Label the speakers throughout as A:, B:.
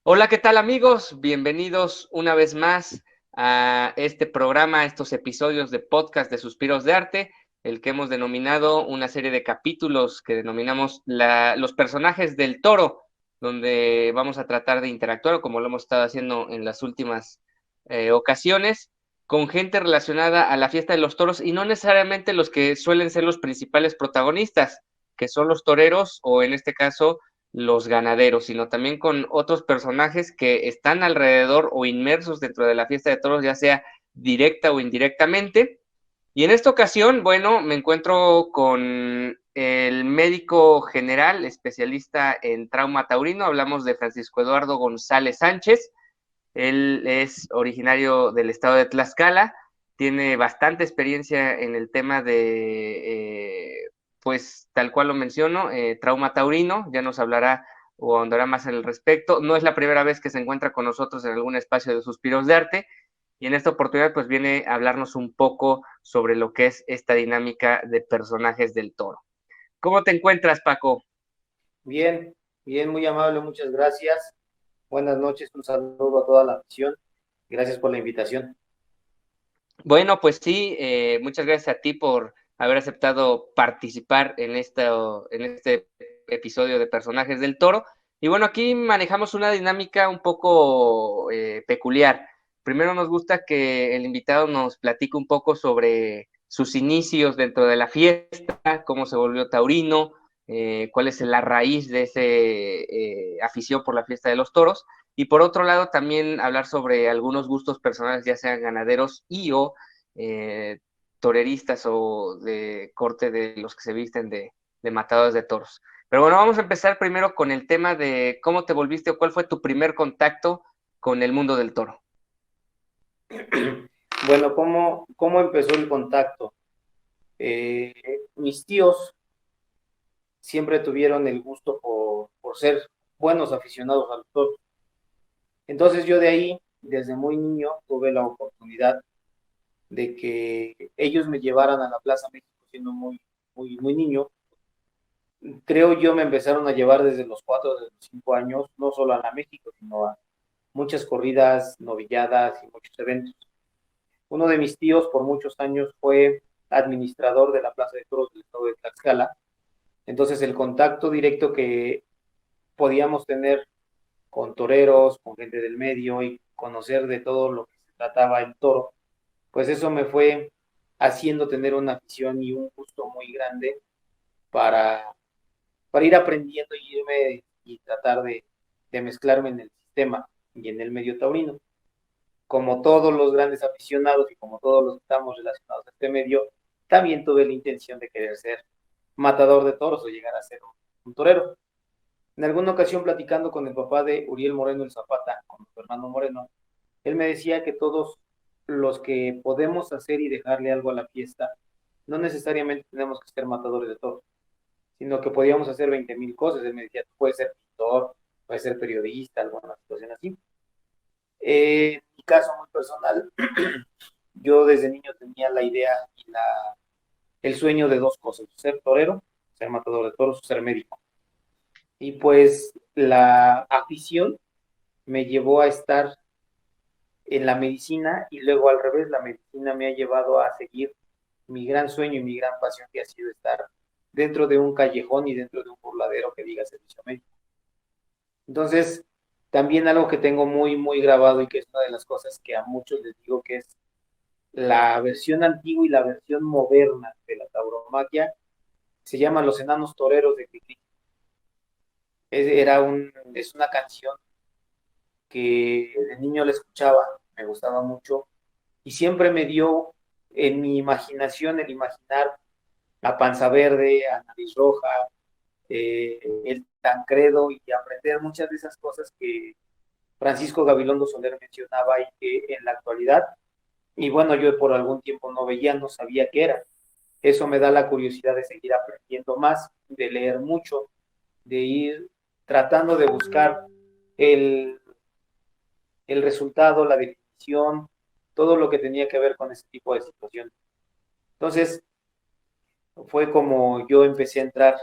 A: Hola, ¿qué tal amigos? Bienvenidos una vez más a este programa, a estos episodios de podcast de Suspiros de Arte, el que hemos denominado una serie de capítulos que denominamos los personajes del toro, donde vamos a tratar de interactuar, como lo hemos estado haciendo en las últimas ocasiones, con gente relacionada a la fiesta de los toros y no necesariamente los que suelen ser los principales protagonistas, que son los toreros o en este caso los ganaderos, sino también con otros personajes que están alrededor o inmersos dentro de la fiesta de toros, ya sea directa o indirectamente. Y en esta ocasión, bueno, me encuentro con el médico general, especialista en trauma taurino. Hablamos de Francisco Eduardo González Sánchez. Él es originario del estado de Tlaxcala, tiene bastante experiencia en el tema de, pues tal cual lo menciono, trauma taurino, ya nos hablará o ahondará más en el respecto. No es la primera vez que se encuentra con nosotros en algún espacio de Suspiros de Arte, y en esta oportunidad pues viene a hablarnos un poco sobre lo que es esta dinámica de personajes del toro. ¿Cómo te encuentras, Paco?
B: Bien, bien, muy amable, muchas gracias. Buenas noches, un saludo a toda la afición. Gracias por la invitación.
A: Bueno, pues sí, muchas gracias a ti por haber aceptado participar en este episodio de Personajes del Toro. Y bueno, aquí manejamos una dinámica un poco peculiar. Primero nos gusta que el invitado nos platique un poco sobre sus inicios dentro de la fiesta, cómo se volvió taurino, cuál es la raíz de ese afición por la fiesta de los toros. Y por otro lado, también hablar sobre algunos gustos personales, ya sean ganaderos y o eh, toreristas o de corte de los que se visten de matadores de toros. Pero bueno, vamos a empezar primero con el tema de cómo te volviste o cuál fue tu primer contacto con el mundo del toro.
B: Bueno, ¿cómo empezó el contacto? Mis tíos siempre tuvieron el gusto por ser buenos aficionados al fútbol. Entonces yo de ahí, desde muy niño, tuve la oportunidad de que ellos me llevaran a la Plaza México siendo muy niño. Creo yo me empezaron a llevar desde los 4, desde los 5 años, no solo a la México, sino a muchas corridas, novilladas y muchos eventos. Uno de mis tíos por muchos años fue administrador de la Plaza de Toros del estado de Tlaxcala. Entonces el contacto directo que podíamos tener con toreros, con gente del medio y conocer de todo lo que se trataba el toro, pues eso me fue haciendo tener una afición y un gusto muy grande para, para ir aprendiendo y irme y tratar de mezclarme en el sistema y en el medio taurino. Como todos los grandes aficionados y como todos los que estamos relacionados a este medio, también tuve la intención de querer ser matador de toros o llegar a ser un torero. En alguna ocasión platicando con el papá de Uriel Moreno el Zapata, con Fernando Moreno, él me decía que todos los que podemos hacer y dejarle algo a la fiesta, no necesariamente tenemos que ser matadores de toros, sino que podíamos hacer 20,000 cosas. Él me decía, tú puedes ser pintor, puedes ser periodista, alguna situación así. En mi caso muy personal, yo desde niño tenía la idea y el sueño de dos cosas, ser torero, ser matador de toros, ser médico. Y pues la afición me llevó a estar en la medicina y luego al revés, la medicina me ha llevado a seguir mi gran sueño y mi gran pasión que ha sido estar dentro de un callejón y dentro de un burladero que diga servicio médico. Entonces, también algo que tengo muy grabado y que es una de las cosas que a muchos les digo que es la versión antigua y la versión moderna de la tauromaquia, se llama Los Enanos Toreros de Cricri. Es una canción que de niño la escuchaba, me gustaba mucho, y siempre me dio en mi imaginación el imaginar a Panza Verde, a Nariz Roja, el Tancredo y aprender muchas de esas cosas que Francisco Gabilondo Soler mencionaba y que en la actualidad, y bueno, yo por algún tiempo no veía, no sabía qué era. Eso me da la curiosidad de seguir aprendiendo más, de leer mucho, de ir tratando de buscar el, el resultado, la definición, todo lo que tenía que ver con ese tipo de situaciones. Entonces, fue como yo empecé a entrar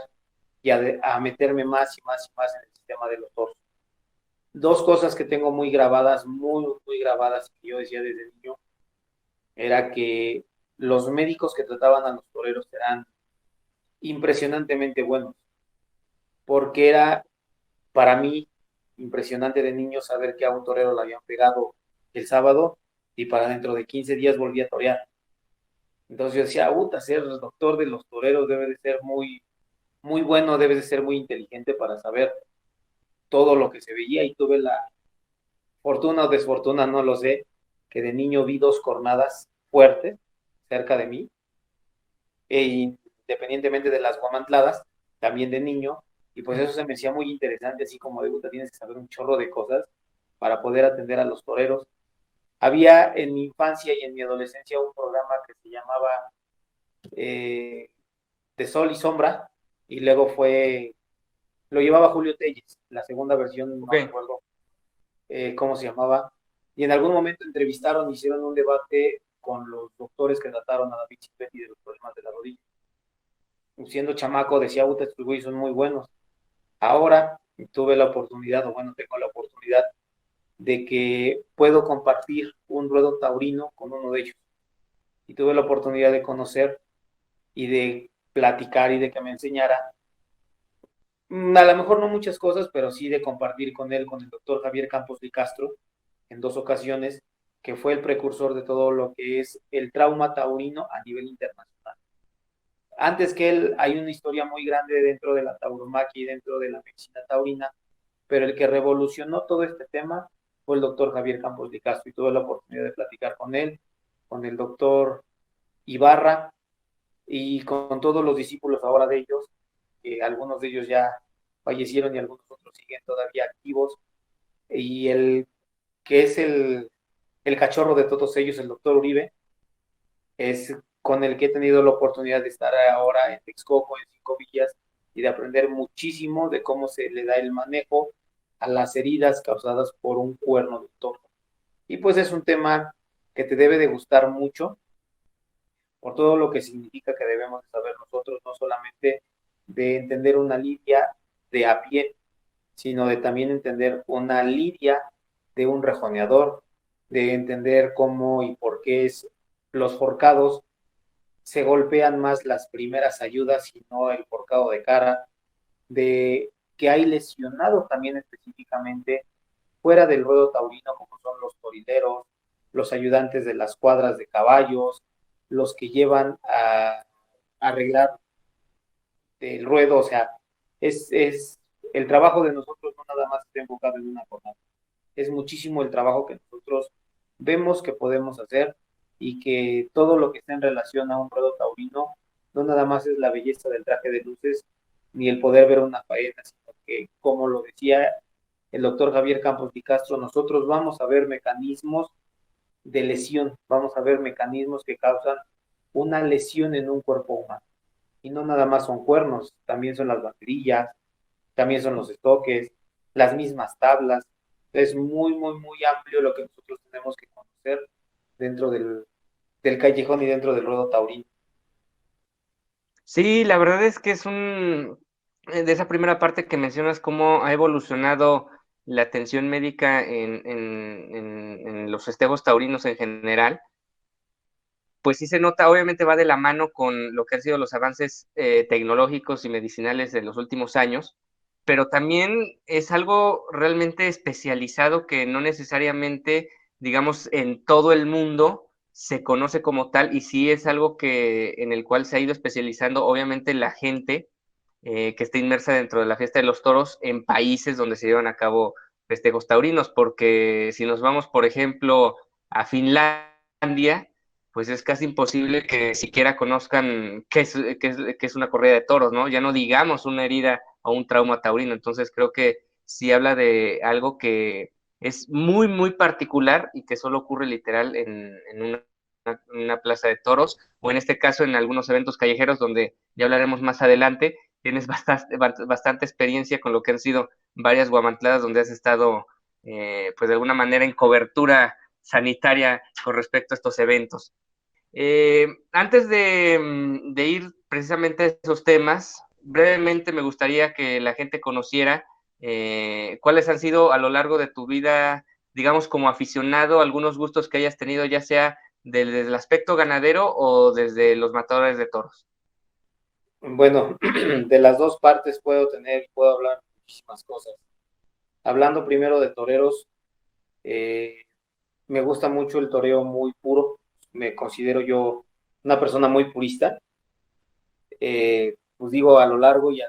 B: y a meterme más y más y más en el sistema de los toros. dos cosas que tengo muy grabadas, muy, muy grabadas, que yo decía desde niño, era que los médicos que trataban a los toreros eran impresionantemente buenos, porque era para mí impresionante de niño saber que a un torero le habían pegado el sábado y para dentro de 15 días volvía a torear. Entonces yo decía, puta, ser doctor de los toreros debe de ser muy, muy bueno, debe de ser muy inteligente para saber todo lo que se veía y tuve la fortuna o desfortuna, no lo sé, que de niño vi dos cornadas fuertes cerca de mí e independientemente de las guamantladas, también de niño, y pues eso se me hacía muy interesante, así como de puta, tienes que saber un chorro de cosas para poder atender a los toreros. Había en mi infancia y en mi adolescencia un programa que se llamaba eh, De Sol y Sombra, y luego lo llevaba Julio Telles, la segunda versión, no
A: Ok.
B: recuerdo cómo se llamaba, y en algún momento entrevistaron, hicieron un debate con los doctores que trataron a David Chipetti de los problemas de la rodilla. Siendo chamaco decía, puta, estos güeyes son muy buenos. Ahora tuve la oportunidad, o bueno, tengo la oportunidad de que puedo compartir un ruedo taurino con uno de ellos. Y tuve la oportunidad de conocer y de platicar y de que me enseñara, a lo mejor no muchas cosas, pero sí de compartir con él, con el doctor Javier Campos de Castro, en dos ocasiones, que fue el precursor de todo lo que es el trauma taurino a nivel internacional. Antes que él, hay una historia muy grande dentro de la tauromaquia y dentro de la medicina taurina, pero el que revolucionó todo este tema fue el doctor Javier Campos de Castro y tuve la oportunidad de platicar con él, con el doctor Ibarra y con todos los discípulos ahora de ellos, que algunos de ellos ya fallecieron y algunos otros siguen todavía activos, y el que es el cachorro de todos ellos, el doctor Uribe, es con el que he tenido la oportunidad de estar ahora en Texcoco, en Cinco Villas, y de aprender muchísimo de cómo se le da el manejo a las heridas causadas por un cuerno de toro. Y pues es un tema que te debe de gustar mucho por todo lo que significa que debemos saber nosotros, no solamente de entender una lidia de a pie, sino de también entender una lidia de un rejoneador, de entender cómo y por qué los forcados se golpean más las primeras ayudas y no el forcado de cara, de que hay lesionados también específicamente fuera del ruedo taurino, como son los torileros, los ayudantes de las cuadras de caballos, los que llevan a arreglar el ruedo, o sea, es el trabajo de nosotros no nada más está enfocado en una jornada, es muchísimo el trabajo que nosotros vemos que podemos hacer y que todo lo que está en relación a un ruedo taurino no nada más es la belleza del traje de luces ni el poder ver una faena, sino que, como lo decía el doctor Javier Campos Di Castro, nosotros vamos a ver mecanismos de lesión, vamos a ver mecanismos que causan una lesión en un cuerpo humano. Y no nada más son cuernos, también son las banderillas, también son los estoques, las mismas tablas. Es muy, muy, muy amplio lo que nosotros tenemos que conocer dentro del callejón y dentro del ruedo taurino.
A: Sí, la verdad es que es de esa primera parte que mencionas, cómo ha evolucionado la atención médica en los festejos taurinos en general, pues sí se nota, obviamente va de la mano con lo que han sido los avances tecnológicos y medicinales de los últimos años, pero también es algo realmente especializado que no necesariamente, digamos, en todo el mundo se conoce como tal, y sí es algo que en el cual se ha ido especializando, obviamente, la gente que está inmersa dentro de la fiesta de los toros en países donde se llevan a cabo festejos taurinos, porque si nos vamos, por ejemplo, a Finlandia, pues es casi imposible que siquiera conozcan qué es una corrida de toros, ¿no? Ya no digamos una herida o un trauma taurino. Entonces creo que sí habla de algo que es muy, muy particular y que solo ocurre literal en una plaza de toros, o en este caso en algunos eventos callejeros donde ya hablaremos más adelante. Tienes bastante experiencia con lo que han sido varias guamantladas donde has estado, pues de alguna manera en cobertura sanitaria con respecto a estos eventos. Antes de ir precisamente a esos temas, brevemente me gustaría que la gente conociera ¿Cuáles han sido a lo largo de tu vida, digamos, como aficionado, algunos gustos que hayas tenido, ya sea desde el aspecto ganadero o desde los matadores de toros?
B: Bueno, de las dos partes puedo hablar muchísimas cosas. Hablando primero de toreros, eh, me gusta mucho el toreo muy puro. Me considero yo una persona muy purista. Pues digo, a lo largo y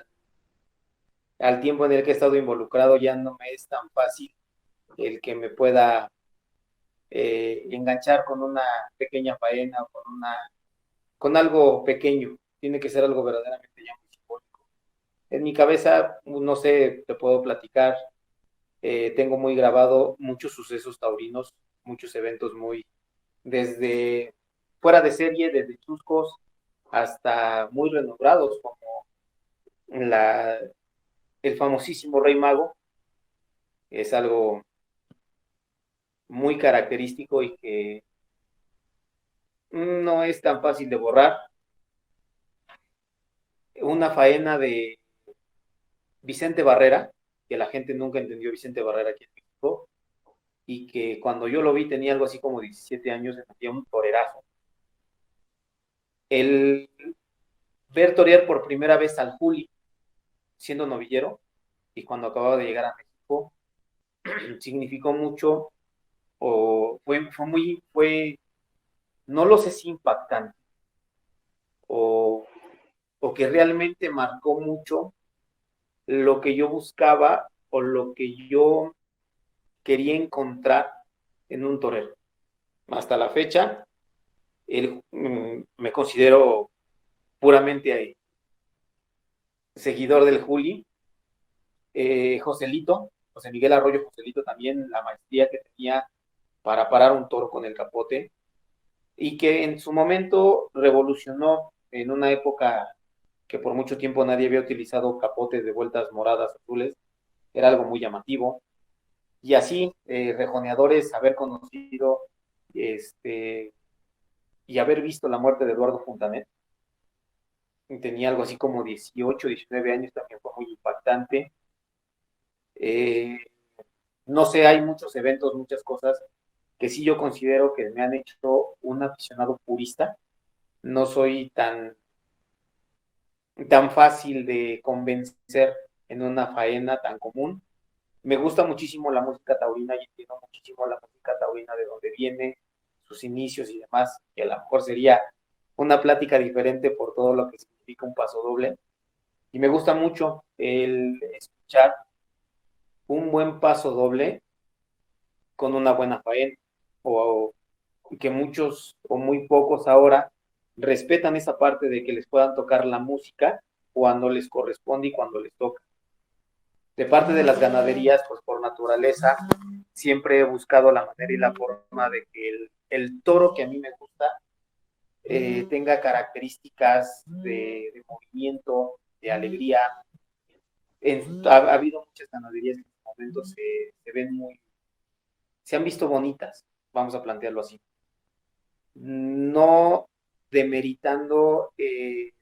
B: al tiempo en el que he estado involucrado ya no me es tan fácil el que me pueda enganchar con una pequeña faena o con algo pequeño. Tiene que ser algo verdaderamente ya muy simbólico. En mi cabeza, no sé, te puedo platicar, tengo muy grabado muchos sucesos taurinos, muchos eventos desde fuera de serie, desde chuscos hasta muy renombrados, como la, el famosísimo Rey Mago. Es algo muy característico y que no es tan fácil de borrar. Una faena de Vicente Barrera, que la gente nunca entendió Vicente Barrera aquí en México, y que cuando yo lo vi tenía algo así como 17 años, se metía un torerazo. El ver torear por primera vez al Juli, siendo novillero, y cuando acababa de llegar a México, significó mucho, o no lo sé si impactante, o, o que realmente marcó mucho lo que yo buscaba o lo que yo quería encontrar en un torero. Hasta la fecha, me considero puramente seguidor del Juli. Joselito, José Miguel Arroyo Joselito, también la maestría que tenía para parar un toro con el capote, y que en su momento revolucionó en una época que por mucho tiempo nadie había utilizado capotes de vueltas moradas, azules, era algo muy llamativo. Y así, rejoneadores, haber conocido y haber visto la muerte de Eduardo Fontanet, tenía algo así como 18, 19 años, también fue muy impactante. Eh, no sé, hay muchos eventos, muchas cosas que sí yo considero que me han hecho un aficionado purista. No soy tan fácil de convencer en una faena tan común. Me gusta muchísimo la música taurina y entiendo muchísimo la música taurina de dónde viene, sus inicios y demás, que a lo mejor sería una plática diferente por todo lo que significa un paso doble. Y me gusta mucho el escuchar un buen paso doble con una buena faena, o que muchos o muy pocos ahora respetan esa parte de que les puedan tocar la música cuando les corresponde y cuando les toca. De parte de las ganaderías, pues por naturaleza, siempre he buscado la manera y la forma de que el toro que a mí me gusta tenga características de movimiento, de alegría. Ha habido muchas ganaderías que en este momento se han visto bonitas, vamos a plantearlo así. No demeritando el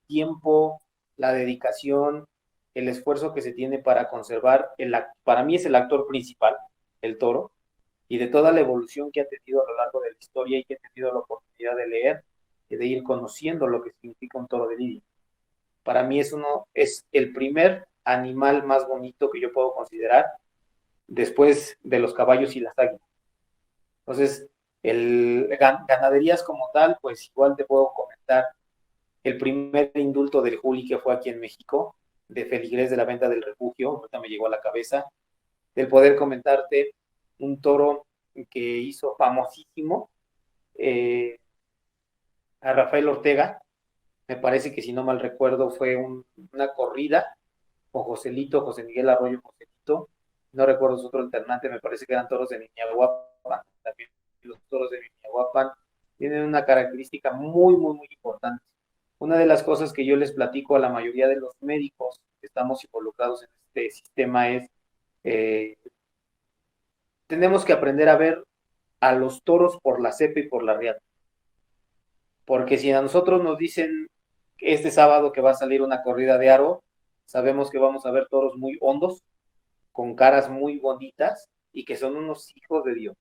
B: tiempo, la dedicación, el esfuerzo que se tiene para conservar, para mí es el actor principal, el toro, y de toda la evolución que ha tenido a lo largo de la historia y que he tenido la oportunidad de leer y de ir conociendo lo que significa un toro de lidia. Para mí es el primer animal más bonito que yo puedo considerar después de los caballos y las águilas. Entonces, ganaderías como tal, pues igual te puedo comentar el primer indulto del Juli que fue aquí en México, de Feligrés de la Venta del Refugio, ahorita me llegó a la cabeza, del poder comentarte un toro que hizo famosísimo a Rafael Ortega. Me parece que si no mal recuerdo fue una corrida con José Miguel Arroyo Joselito, no recuerdo su otro alternante, me parece que eran toros de Miñahuapan, también los toros de Miñahuapan tienen una característica muy, muy, muy importante. Una de las cosas que yo les platico a la mayoría de los médicos que estamos involucrados en este sistema es, eh, tenemos que aprender a ver a los toros por la cepa y por la riata. Porque si a nosotros nos dicen este sábado que va a salir una corrida de aro, sabemos que vamos a ver toros muy hondos, con caras muy bonitas y que son unos hijos de Dios.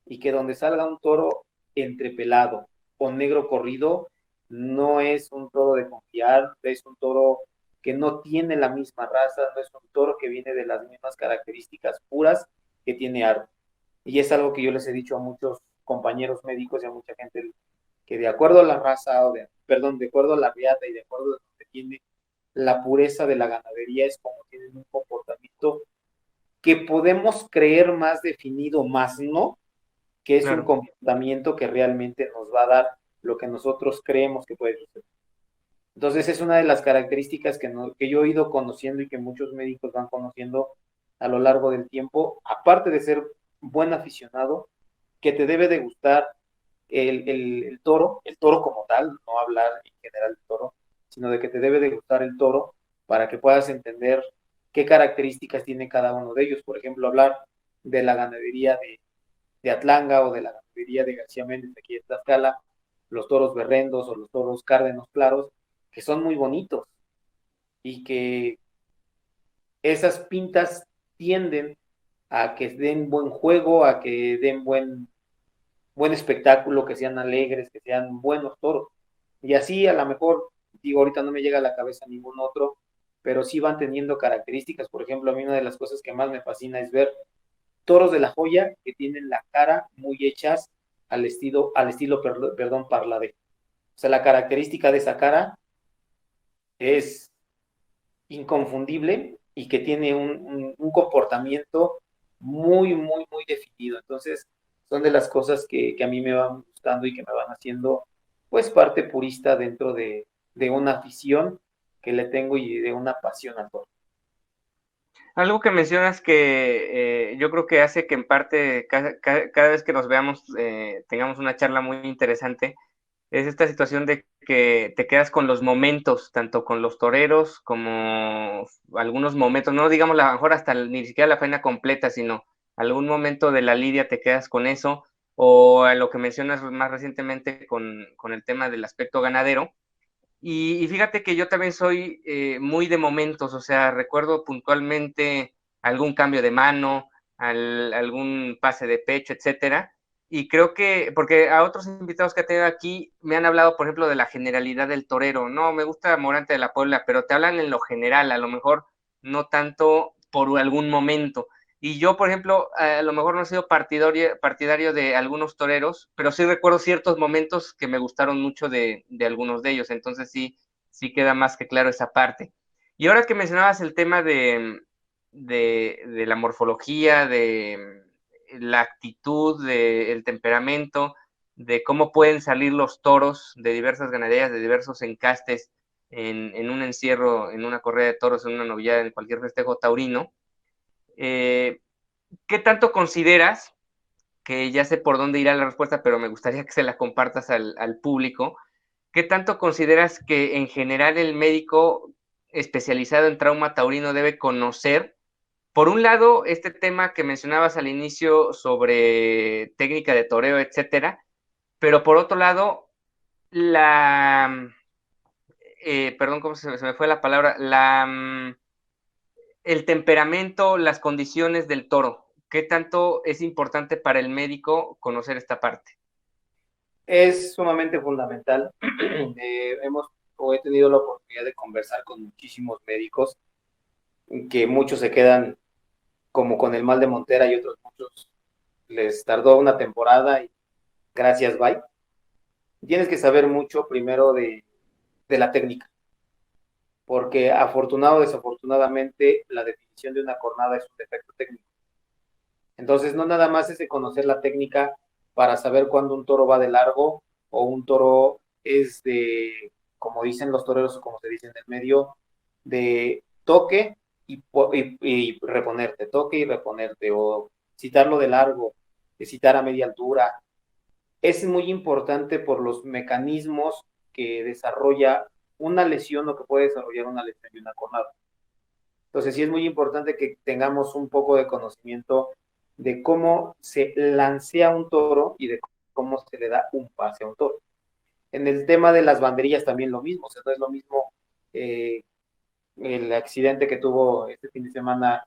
B: Y que donde salga un toro entrepelado o negro corrido, no es un toro de confiar, es un toro que no tiene la misma raza, no es un toro que viene de las mismas características puras que tiene Aro. Y es algo que yo les he dicho a muchos compañeros médicos y a mucha gente que de acuerdo a la raza, perdón, de acuerdo a la riata y de acuerdo a lo que tiene la pureza de la ganadería, es como tienen un comportamiento que podemos creer más definido, más no, que es un
A: Claro.
B: comportamiento que realmente nos va a dar lo que nosotros creemos que puede ser. Entonces es una de las características que yo he ido conociendo y que muchos médicos van conociendo a lo largo del tiempo, aparte de ser buen aficionado, que te debe de gustar el toro como tal, no hablar en general del toro, sino de que te debe de gustar el toro para que puedas entender qué características tiene cada uno de ellos. Por ejemplo, hablar de la ganadería de Atlanga o de la ganadería de García Méndez aquí en Tlaxcala, los toros berrendos o los toros cárdenos claros, que son muy bonitos y que esas pintas tienden a que den buen juego, a que den buen espectáculo, que sean alegres, que sean buenos toros. Y así a lo mejor, digo, ahorita no me llega a la cabeza ningún otro, pero sí van teniendo características. Por ejemplo, a mí una de las cosas que más me fascina es ver toros de la joya que tienen la cara muy hechas perdón, parladé. O sea, la característica de esa cara es inconfundible y que tiene un comportamiento muy, muy, muy definido. Entonces, son de las cosas que a mí me van gustando y que me van haciendo, pues, parte purista dentro de una afición que le tengo y de una pasión al toro.
A: Algo que mencionas que yo creo que hace que en parte cada vez que nos veamos tengamos una charla muy interesante, es esta situación de que te quedas con los momentos, tanto con los toreros como algunos momentos, no digamos a lo mejor hasta ni siquiera la faena completa, sino algún momento de la lidia te quedas con eso, o a lo que mencionas más recientemente con el tema del aspecto ganadero. Y fíjate que yo también soy muy de momentos, o sea, recuerdo puntualmente algún cambio de mano, algún pase de pecho, etcétera. Y creo que, porque a otros invitados que he tenido aquí me han hablado, por ejemplo, de la generalidad del torero. No, me gusta Morante de la Puebla, pero te hablan en lo general, a lo mejor no tanto por algún momento. Y yo, por ejemplo, a lo mejor no he sido partidario de algunos toreros, pero sí recuerdo ciertos momentos que me gustaron mucho de algunos de ellos. Entonces sí queda más que claro esa parte. Y ahora que mencionabas el tema de la morfología, de la actitud, del temperamento, de cómo pueden salir los toros de diversas ganaderías, de diversos encastes en un encierro, en una correa de toros, en una novillada, en cualquier festejo taurino. Eh, ¿Qué tanto consideras, que ya sé por dónde irá la respuesta, pero me gustaría que se la compartas al público, qué tanto consideras que en general el médico especializado en trauma taurino debe conocer, por un lado, este tema que mencionabas al inicio sobre técnica de toreo, etcétera, pero por otro lado, perdón, ¿cómo se me fue la palabra? El temperamento, las condiciones del toro. ¿Qué tanto es importante para el médico conocer esta parte?
B: Es sumamente fundamental. He tenido la oportunidad de conversar con muchísimos médicos, que muchos se quedan como con el mal de Montera y otros muchos les tardó una temporada y gracias, bye. Tienes que saber mucho primero de la técnica, porque afortunado o desafortunadamente la definición de una cornada es un defecto técnico. Entonces, no nada más es de conocer la técnica para saber cuándo un toro va de largo o un toro es de, como dicen los toreros o como se dice en el medio, de toque y reponerte, toque y reponerte, o citarlo de largo, de citar a media altura. Es muy importante por los mecanismos que desarrolla una lesión o que puede desarrollar una lesión y una cornada. Entonces sí es muy importante que tengamos un poco de conocimiento de cómo se lancea un toro y de cómo se le da un pase a un toro. En el tema de las banderillas también lo mismo, o sea, no es lo mismo el accidente que tuvo este fin de semana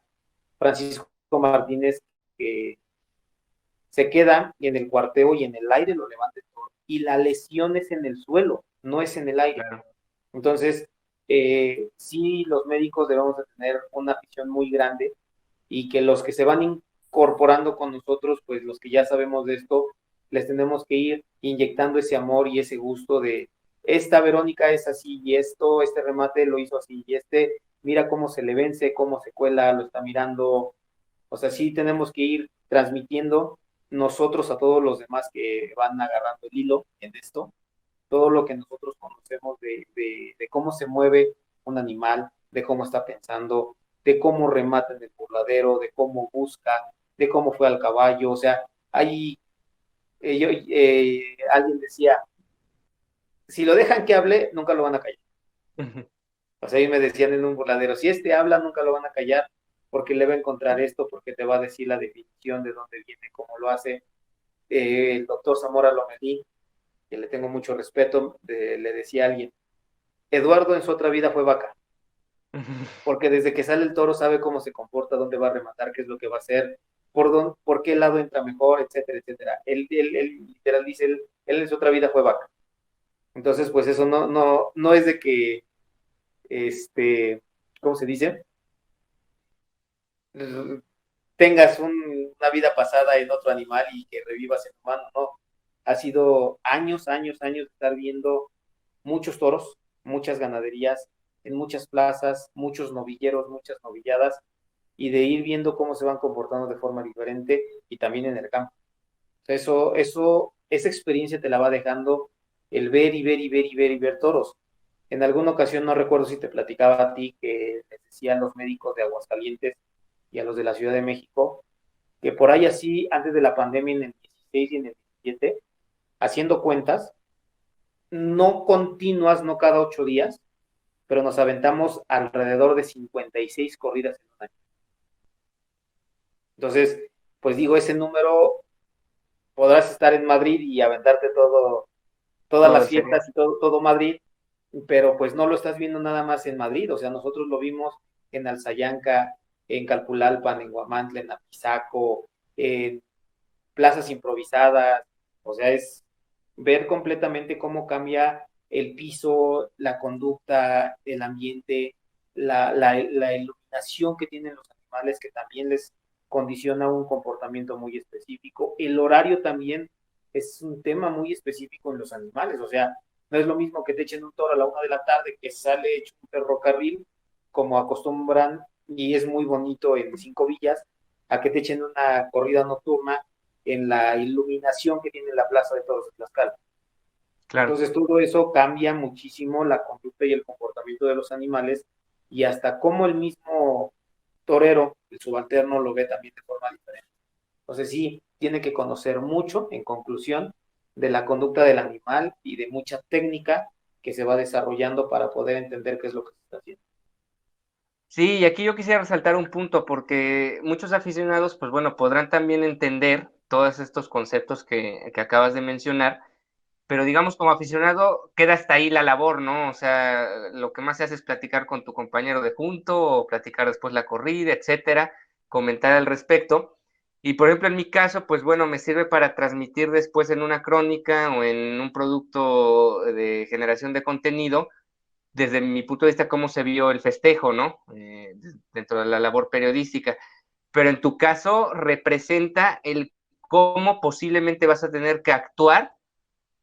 B: Francisco Martínez, que se queda en el cuarteo y en el aire lo levanta todo. Y la lesión es en el suelo, no es en el aire.
A: Claro.
B: Entonces, sí, los médicos debemos de tener una afición muy grande y que los que se van incorporando con nosotros, pues los que ya sabemos de esto, les tenemos que ir inyectando ese amor y ese gusto de esta Verónica es así y esto, este remate lo hizo así y mira cómo se le vence, cómo se cuela, lo está mirando. O sea, sí tenemos que ir transmitiendo nosotros a todos los demás que van agarrando el hilo en esto, todo lo que nosotros conocemos de cómo se mueve un animal, de cómo está pensando, de cómo remata en el burladero, de cómo busca, de cómo fue al caballo. O sea, hay, alguien decía, si lo dejan que hable, nunca lo van a callar. O sea, ahí me decían en un burladero, si este habla, nunca lo van a callar, porque le va a encontrar esto, porque te va a decir la definición de dónde viene, cómo lo hace. El doctor Zamora Lomelí, que le tengo mucho respeto, le decía a alguien, Eduardo en su otra vida fue vaca, porque desde que sale el toro sabe cómo se comporta, dónde va a rematar, qué es lo que va a hacer, por qué lado entra mejor, etcétera, etcétera. Él literal dice, él en su otra vida fue vaca. Entonces, pues eso no es de que, ¿cómo se dice? Tengas una vida pasada en otro animal y que revivas en humano, no. Ha sido años, años, años de estar viendo muchos toros, muchas ganaderías, en muchas plazas, muchos novilleros, muchas novilladas, y de ir viendo cómo se van comportando de forma diferente y también en el campo. Esa experiencia te la va dejando el ver y ver y ver y ver y ver toros. En alguna ocasión, no recuerdo si te platicaba a ti, que les decían los médicos de Aguascalientes y a los de la Ciudad de México, que por ahí así, antes de la pandemia, en el 16 y en el 17, haciendo cuentas, no continuas, no cada 8 días, pero nos aventamos alrededor de 56 corridas en un año. Entonces, pues digo, ese número podrás estar en Madrid y aventarte todas
A: Todo
B: las
A: el serio.
B: fiestas y todo Madrid, pero pues no lo estás viendo nada más en Madrid. O sea, nosotros lo vimos en Alzayanca, en Calpulalpan, en Guamantla, en Apizaco, en plazas improvisadas. O sea, es ver completamente cómo cambia el piso, la conducta, el ambiente, la iluminación que tienen los animales, que también les condiciona un comportamiento muy específico. El horario también es un tema muy específico en los animales. O sea, no es lo mismo que te echen un toro a la 1 de la tarde que sale hecho un ferrocarril, como acostumbran, y es muy bonito en 5 villas, a que te echen una corrida nocturna en la iluminación que tiene la Plaza de Toros de Tlaxcala.
A: Claro.
B: Entonces todo eso cambia muchísimo la conducta y el comportamiento de los animales, y hasta cómo el mismo torero, el subalterno, lo ve también de forma diferente. Entonces sí, tiene que conocer mucho, en conclusión, de la conducta del animal y de mucha técnica que se va desarrollando para poder entender qué es lo que se está haciendo.
A: Sí, y aquí yo quisiera resaltar un punto, porque muchos aficionados, pues bueno, podrán también entender todos estos conceptos que acabas de mencionar, pero digamos como aficionado queda hasta ahí la labor, ¿no? O sea, lo que más se hace es platicar con tu compañero de junto o platicar después la corrida, etcétera, comentar al respecto. Y por ejemplo, en mi caso, pues bueno, me sirve para transmitir después en una crónica o en un producto de generación de contenido, desde mi punto de vista, cómo se vio el festejo, ¿no? Dentro de la labor periodística. Pero en tu caso representa el cómo posiblemente vas a tener que actuar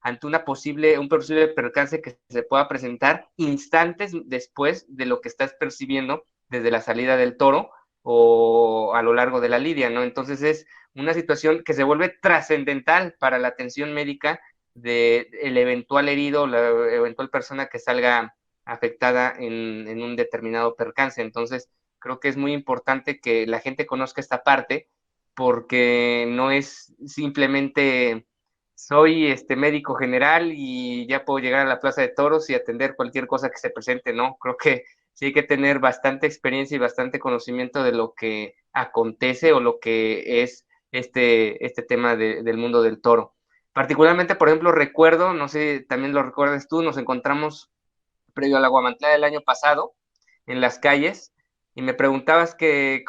A: ante un posible percance que se pueda presentar instantes después de lo que estás percibiendo desde la salida del toro o a lo largo de la lidia, ¿no? Entonces es una situación que se vuelve trascendental para la atención médica del eventual herido, la eventual persona que salga afectada en un determinado percance. Entonces, creo que es muy importante que la gente conozca esta parte, porque no es simplemente soy médico general y ya puedo llegar a la plaza de toros y atender cualquier cosa que se presente, ¿no? Creo que sí hay que tener bastante experiencia y bastante conocimiento de lo que acontece o lo que es este tema del mundo del toro. Particularmente, por ejemplo, recuerdo, no sé, también lo recuerdas tú, nos encontramos previo a la Guamantlada del año pasado en las calles, y me preguntabas qué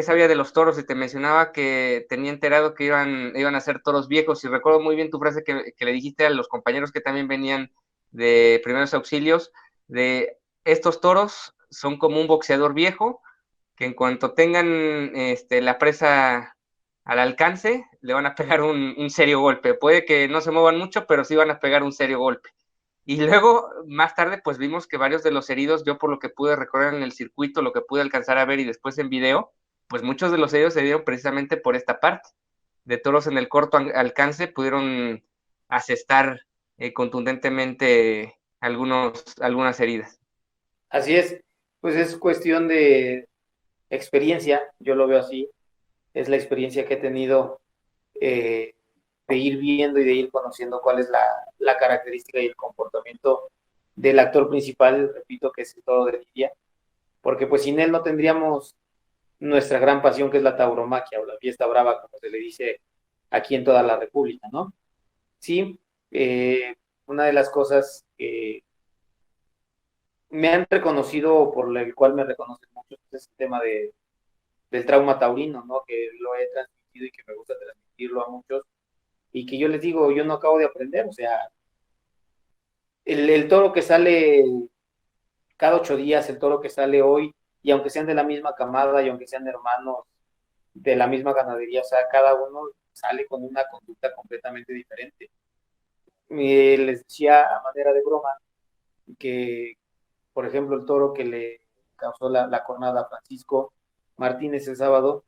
A: sabía de los toros y te mencionaba que tenía enterado que iban a ser toros viejos y recuerdo muy bien tu frase que le dijiste a los compañeros que también venían de primeros auxilios, de estos toros son como un boxeador viejo que en cuanto tengan la presa al alcance, le van a pegar un serio golpe. Puede que no se muevan mucho, pero sí van a pegar un serio golpe. Y luego, más tarde, pues vimos que varios de los heridos, yo por lo que pude recorrer en el circuito, lo que pude alcanzar a ver y después en video, pues muchos de los heridos se dieron precisamente por esta parte. De toros en el corto alcance pudieron asestar contundentemente algunas heridas.
B: Así es, pues es cuestión de experiencia, yo lo veo así, es la experiencia que he tenido de ir viendo y de ir conociendo cuál es la característica y el comportamiento del actor principal, repito, que es el toro de Lidia, porque pues sin él no tendríamos nuestra gran pasión que es la tauromaquia o la fiesta brava, como se le dice aquí en toda la República, ¿no? Sí, una de las cosas que me han reconocido, por el cual me reconocen mucho, es el tema del trauma taurino, ¿no? Que lo he transmitido y que me gusta transmitirlo a muchos, y que yo les digo, yo no acabo de aprender, o sea, el toro que sale cada 8 días, el toro que sale hoy, y aunque sean de la misma camada y aunque sean hermanos de la misma ganadería, o sea, cada uno sale con una conducta completamente diferente. Les decía a manera de broma que, por ejemplo, el toro que le causó la cornada a Francisco Martínez el sábado,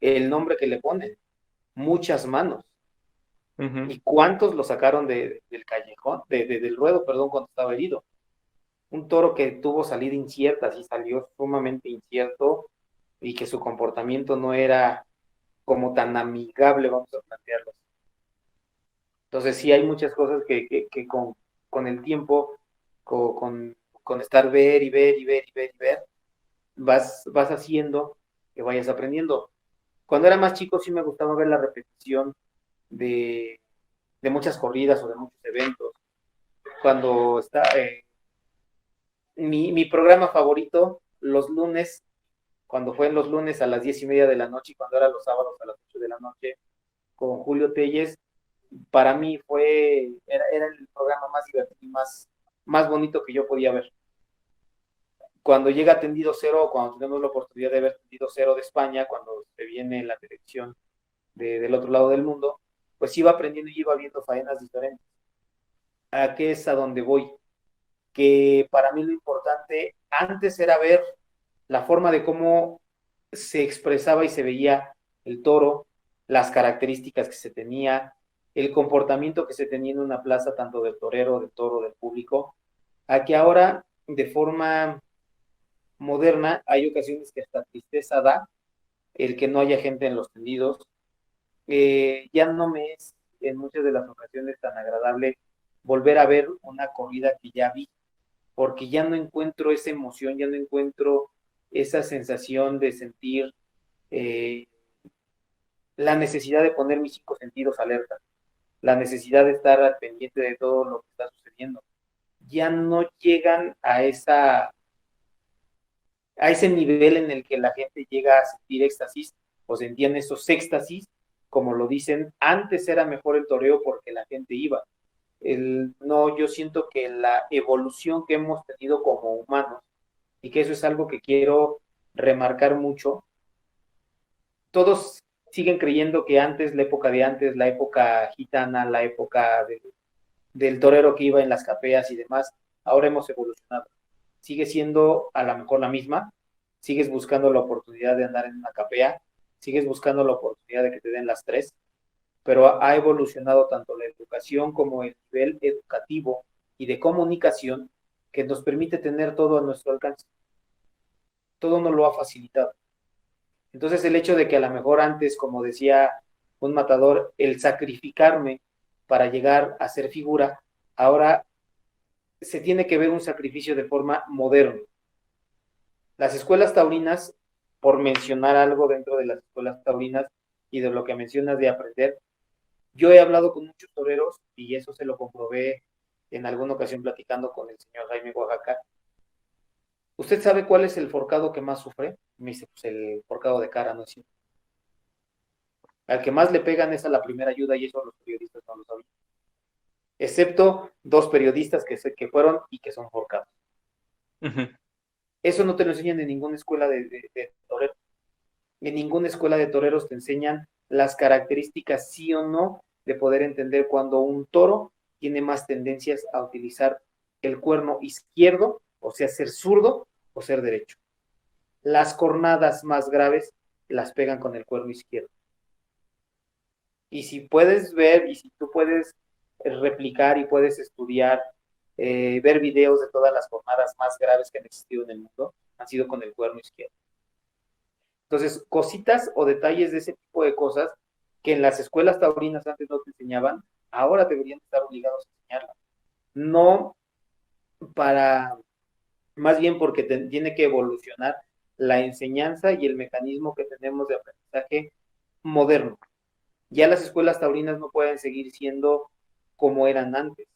B: el nombre que le ponen, muchas manos.
A: Uh-huh.
B: ¿Y cuántos lo sacaron del callejón, del ruedo, perdón, cuando estaba herido? Un toro que tuvo salida incierta, sí salió sumamente incierto y que su comportamiento no era como tan amigable, vamos a plantearlo. Entonces sí hay muchas cosas que con el tiempo, con estar ver y ver y ver y ver y ver, vas haciendo que vayas aprendiendo. Cuando era más chico sí me gustaba ver la repetición de, de muchas corridas o de muchos eventos. Cuando está mi programa favorito, los lunes, cuando fue en los lunes a las 10:30 de la noche y cuando era los sábados a las 8 de la noche, con Julio Telles, para mí era el programa más divertido y más bonito que yo podía ver. Cuando llega Tendido Cero, cuando tenemos la oportunidad de ver Tendido Cero de España, cuando se viene la televisión del otro lado del mundo, pues iba aprendiendo y iba viendo faenas diferentes. ¿A qué es a donde voy? Que para mí lo importante antes era ver la forma de cómo se expresaba y se veía el toro, las características que se tenía, el comportamiento que se tenía en una plaza, tanto del torero, del toro, del público, a que ahora de forma moderna hay ocasiones que hasta tristeza da el que no haya gente en los tendidos. Ya no me es en muchas de las ocasiones tan agradable volver a ver una corrida que ya vi, porque ya no encuentro esa emoción, ya no encuentro esa sensación de sentir eh, la necesidad de poner mis 5 sentidos alerta, la necesidad de estar al pendiente de todo lo que está sucediendo. Ya no llegan a ese nivel en el que la gente llega a sentir éxtasis o sentían esos éxtasis, como lo dicen, antes era mejor el toreo porque la gente iba. No, yo siento que la evolución que hemos tenido como humanos, y que eso es algo que quiero remarcar mucho, todos siguen creyendo que antes, la época de antes, la época gitana, la época del torero que iba en las capeas y demás, ahora hemos evolucionado. Sigue siendo a lo mejor la misma, sigues buscando la oportunidad de andar en una capea, sigues buscando la oportunidad de que te den las tres, pero ha evolucionado tanto la educación como el nivel educativo y de comunicación que nos permite tener todo a nuestro alcance. Todo nos lo ha facilitado. Entonces el hecho de que a lo mejor antes, como decía un matador, el sacrificarme para llegar a ser figura, ahora se tiene que ver un sacrificio de forma moderna. Las escuelas taurinas, por mencionar algo dentro de las escuelas taurinas y de lo que mencionas de aprender, yo he hablado con muchos toreros y eso se lo comprobé en alguna ocasión platicando con el señor Jaime Oaxaca. ¿Usted sabe cuál es el forcado que más sufre? Me dice, pues el forcado de cara, ¿no es cierto? Al que más le pegan es a la primera ayuda y eso los periodistas no lo saben. Excepto dos periodistas que fueron y que son forcados.
A: Ujú.
B: Eso no te lo enseñan en ninguna escuela de toreros. En ninguna escuela de toreros te enseñan las características sí o no de poder entender cuando un toro tiene más tendencias a utilizar el cuerno izquierdo, o sea, ser zurdo o ser derecho. Las cornadas más graves las pegan con el cuerno izquierdo. Y si puedes ver y si tú puedes replicar y puedes estudiar, ver videos de todas las jornadas más graves que han existido en el mundo, han sido con el cuerno izquierdo. Entonces, cositas o detalles de ese tipo de cosas que en las escuelas taurinas antes no te enseñaban, ahora deberían estar obligados a enseñarlas. No para, más bien porque tiene que evolucionar la enseñanza y el mecanismo que tenemos de aprendizaje moderno. Ya las escuelas taurinas no pueden seguir siendo como eran antes.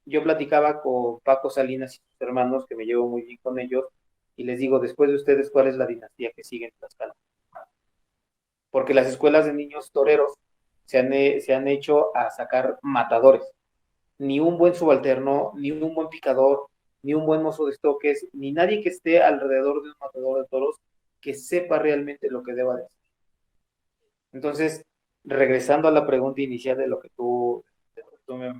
B: Yo platicaba con Paco Salinas y sus hermanos, que me llevo muy bien con ellos, y les digo, después de ustedes, ¿cuál es la dinastía que sigue en Tlaxcala? Porque las escuelas de niños toreros se han hecho a sacar matadores. Ni un buen subalterno, ni un buen picador, ni un buen mozo de estoques, ni nadie que esté alrededor de un matador de toros que sepa realmente lo que deba de hacer. Entonces, regresando a la pregunta inicial de lo que tú me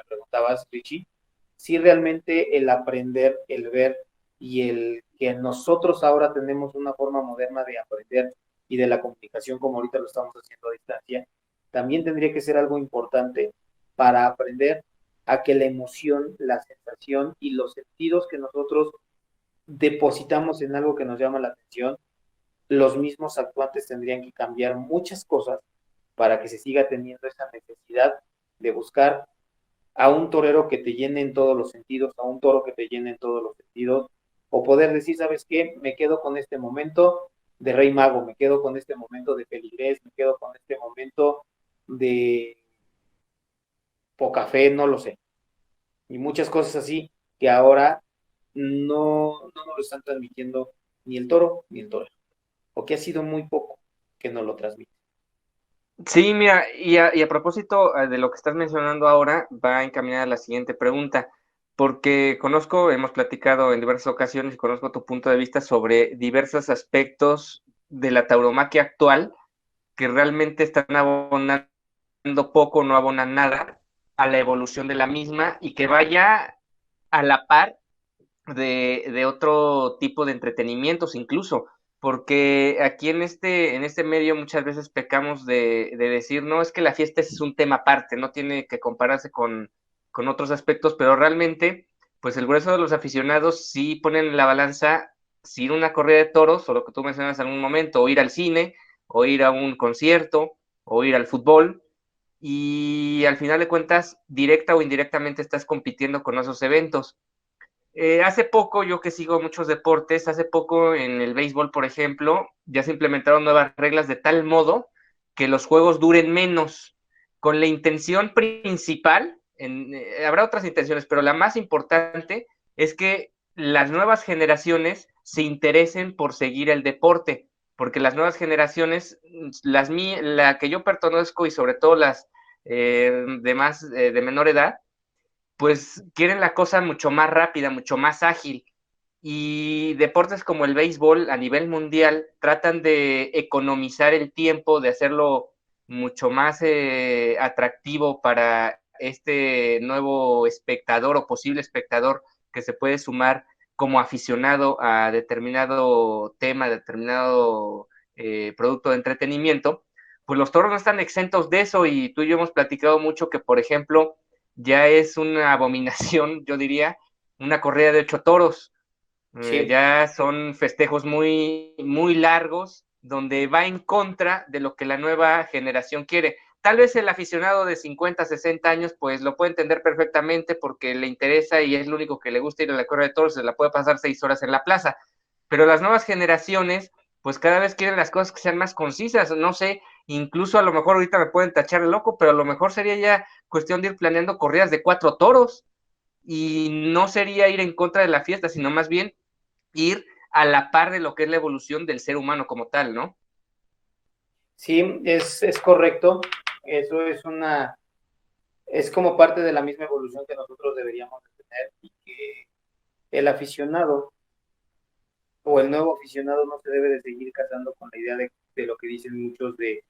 B: preguntabas, Richie, si realmente el aprender, el ver y el que nosotros ahora tenemos una forma moderna de aprender y de la comunicación como ahorita lo estamos haciendo a distancia, también tendría que ser algo importante para aprender a que la emoción, la sensación y los sentidos que nosotros depositamos en algo que nos llama la atención, los mismos actuantes tendrían que cambiar muchas cosas para que se siga teniendo esa necesidad de buscar a un torero que te llene en todos los sentidos, a un toro que te llene en todos los sentidos, o poder decir, ¿sabes qué? Me quedo con este momento de Rey Mago, me quedo con este momento de Peligrés, me quedo con este momento de Pocafé, no lo sé. Y muchas cosas así que ahora no nos lo están transmitiendo ni el toro ni el torero, o que ha sido muy poco que nos lo transmite.
A: Sí, mira, y a propósito de lo que estás mencionando ahora, va encaminada a la siguiente pregunta, porque conozco, hemos platicado en diversas ocasiones y conozco tu punto de vista sobre diversos aspectos de la tauromaquia actual que realmente están abonando poco, no abonan nada a la evolución de la misma y que vaya a la par de otro tipo de entretenimientos incluso, porque aquí en este medio muchas veces pecamos de decir, no, es que la fiesta es un tema aparte, no tiene que compararse con otros aspectos, pero realmente, pues el grueso de los aficionados sí ponen en la balanza si ir a una corrida de toros, o lo que tú mencionas en algún momento, o ir al cine, o ir a un concierto, o ir al fútbol, y al final de cuentas, directa o indirectamente estás compitiendo con esos eventos. Hace poco, yo que sigo muchos deportes, hace poco en el béisbol, por ejemplo, ya se implementaron nuevas reglas de tal modo que los juegos duren menos, con la intención principal, habrá otras intenciones, pero la más importante es que las nuevas generaciones se interesen por seguir el deporte, porque las nuevas generaciones, la que yo pertenezco y sobre todo las de menor edad, pues quieren la cosa mucho más rápida, mucho más ágil. Y deportes como el béisbol a nivel mundial tratan de economizar el tiempo, de hacerlo mucho más atractivo para este nuevo espectador o posible espectador que se puede sumar como aficionado a determinado tema, determinado producto de entretenimiento. Pues los toros no están exentos de eso y tú y yo hemos platicado mucho que, por ejemplo, ya es una abominación, yo diría, una corrida de 8 toros.
B: Sí,
A: Ya son festejos muy, muy largos, donde va en contra de lo que la nueva generación quiere. Tal vez el aficionado de 50, 60 años, pues lo puede entender perfectamente porque le interesa y es lo único que le gusta ir a la corrida de toros, se la puede pasar 6 horas en la plaza. Pero las nuevas generaciones, pues cada vez quieren las cosas que sean más concisas, no sé, incluso a lo mejor ahorita me pueden tachar de loco, pero a lo mejor sería ya cuestión de ir planeando corridas de 4 toros y no sería ir en contra de la fiesta, sino más bien ir a la par de lo que es la evolución del ser humano como tal, ¿no?
B: Sí, es correcto. Eso es como parte de la misma evolución que nosotros deberíamos de tener, y que el aficionado o el nuevo aficionado no se debe de seguir casando con la idea de lo que dicen muchos de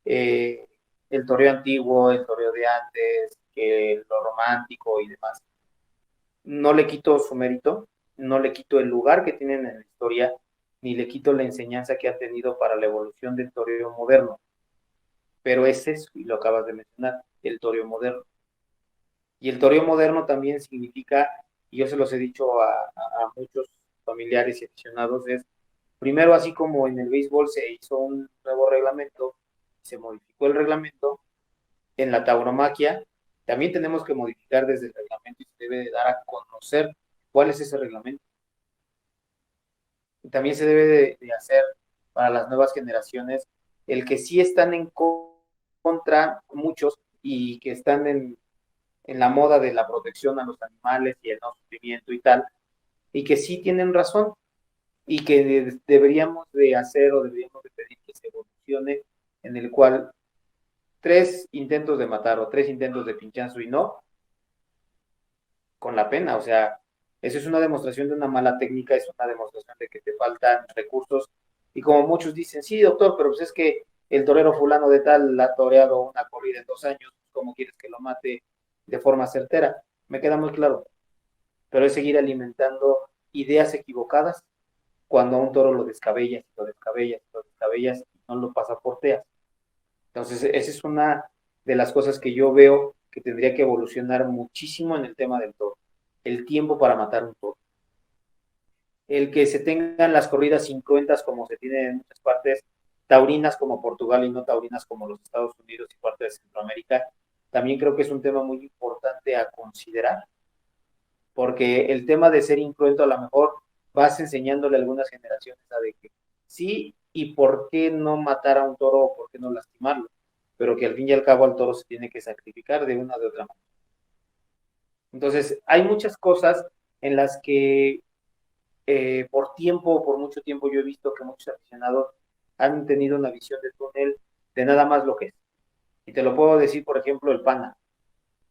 B: eh, el toreo antiguo, el toreo de antes, que lo romántico y demás. No le quito su mérito, no le quito el lugar que tienen en la historia, ni le quito la enseñanza que ha tenido para la evolución del toreo moderno, pero es eso, y lo acabas de mencionar, el toreo moderno. Y el toreo moderno también significa, y yo se los he dicho a muchos familiares y aficionados, es primero, así como en el béisbol se hizo un nuevo reglamento, se modificó el reglamento, en la tauromaquia también tenemos que modificar desde el reglamento, y se debe de dar a conocer cuál es ese reglamento. Y también se debe de hacer para las nuevas generaciones el que sí están en contra muchos, y que están en la moda de la protección a los animales y el no sufrimiento y tal, y que sí tienen razón, y que deberíamos de hacer o deberíamos de pedir que se evolucione, en el cual 3 intentos de matar o 3 intentos de pinchazo y no, con la pena. O sea, eso es una demostración de una mala técnica, es una demostración de que te faltan recursos. Y como muchos dicen, sí, doctor, pero pues es que el torero fulano de tal ha toreado una corrida en 2 años, ¿cómo quieres que lo mate de forma certera? Me queda muy claro, pero es seguir alimentando ideas equivocadas cuando a un toro lo descabellas, lo descabellas, lo descabellas, y no lo pasaporteas. Entonces, esa es una de las cosas que yo veo que tendría que evolucionar muchísimo en el tema del toro. El tiempo para matar un toro. El que se tengan las corridas incruentas como se tienen en muchas partes, taurinas como Portugal y no taurinas como los Estados Unidos y parte de Centroamérica, también creo que es un tema muy importante a considerar, porque el tema de ser incruento a lo mejor vas enseñándole a algunas generaciones a de que sí, y por qué no matar a un toro o por qué no lastimarlo, pero que al fin y al cabo al toro se tiene que sacrificar de una o de otra manera. Entonces, hay muchas cosas en las que por mucho tiempo yo he visto que muchos aficionados han tenido una visión de túnel de nada más lo que es. Y te lo puedo decir, por ejemplo, el PANA.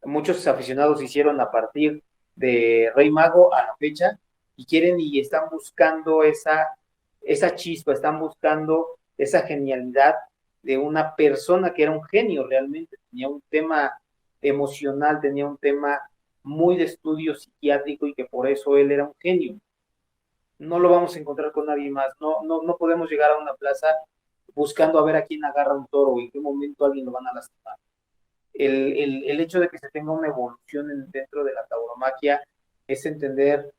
B: Muchos aficionados hicieron a partir de Rey Mago a la fecha, y quieren y están buscando esa chispa, están buscando esa genialidad de una persona que era un genio realmente, tenía un tema emocional, tenía un tema muy de estudio psiquiátrico, y que por eso él era un genio. No lo vamos a encontrar con nadie más, no podemos llegar a una plaza buscando a ver a quién agarra un toro o en qué momento alguien lo van a lastimar. El hecho de que se tenga una evolución dentro de la tauromaquia es entender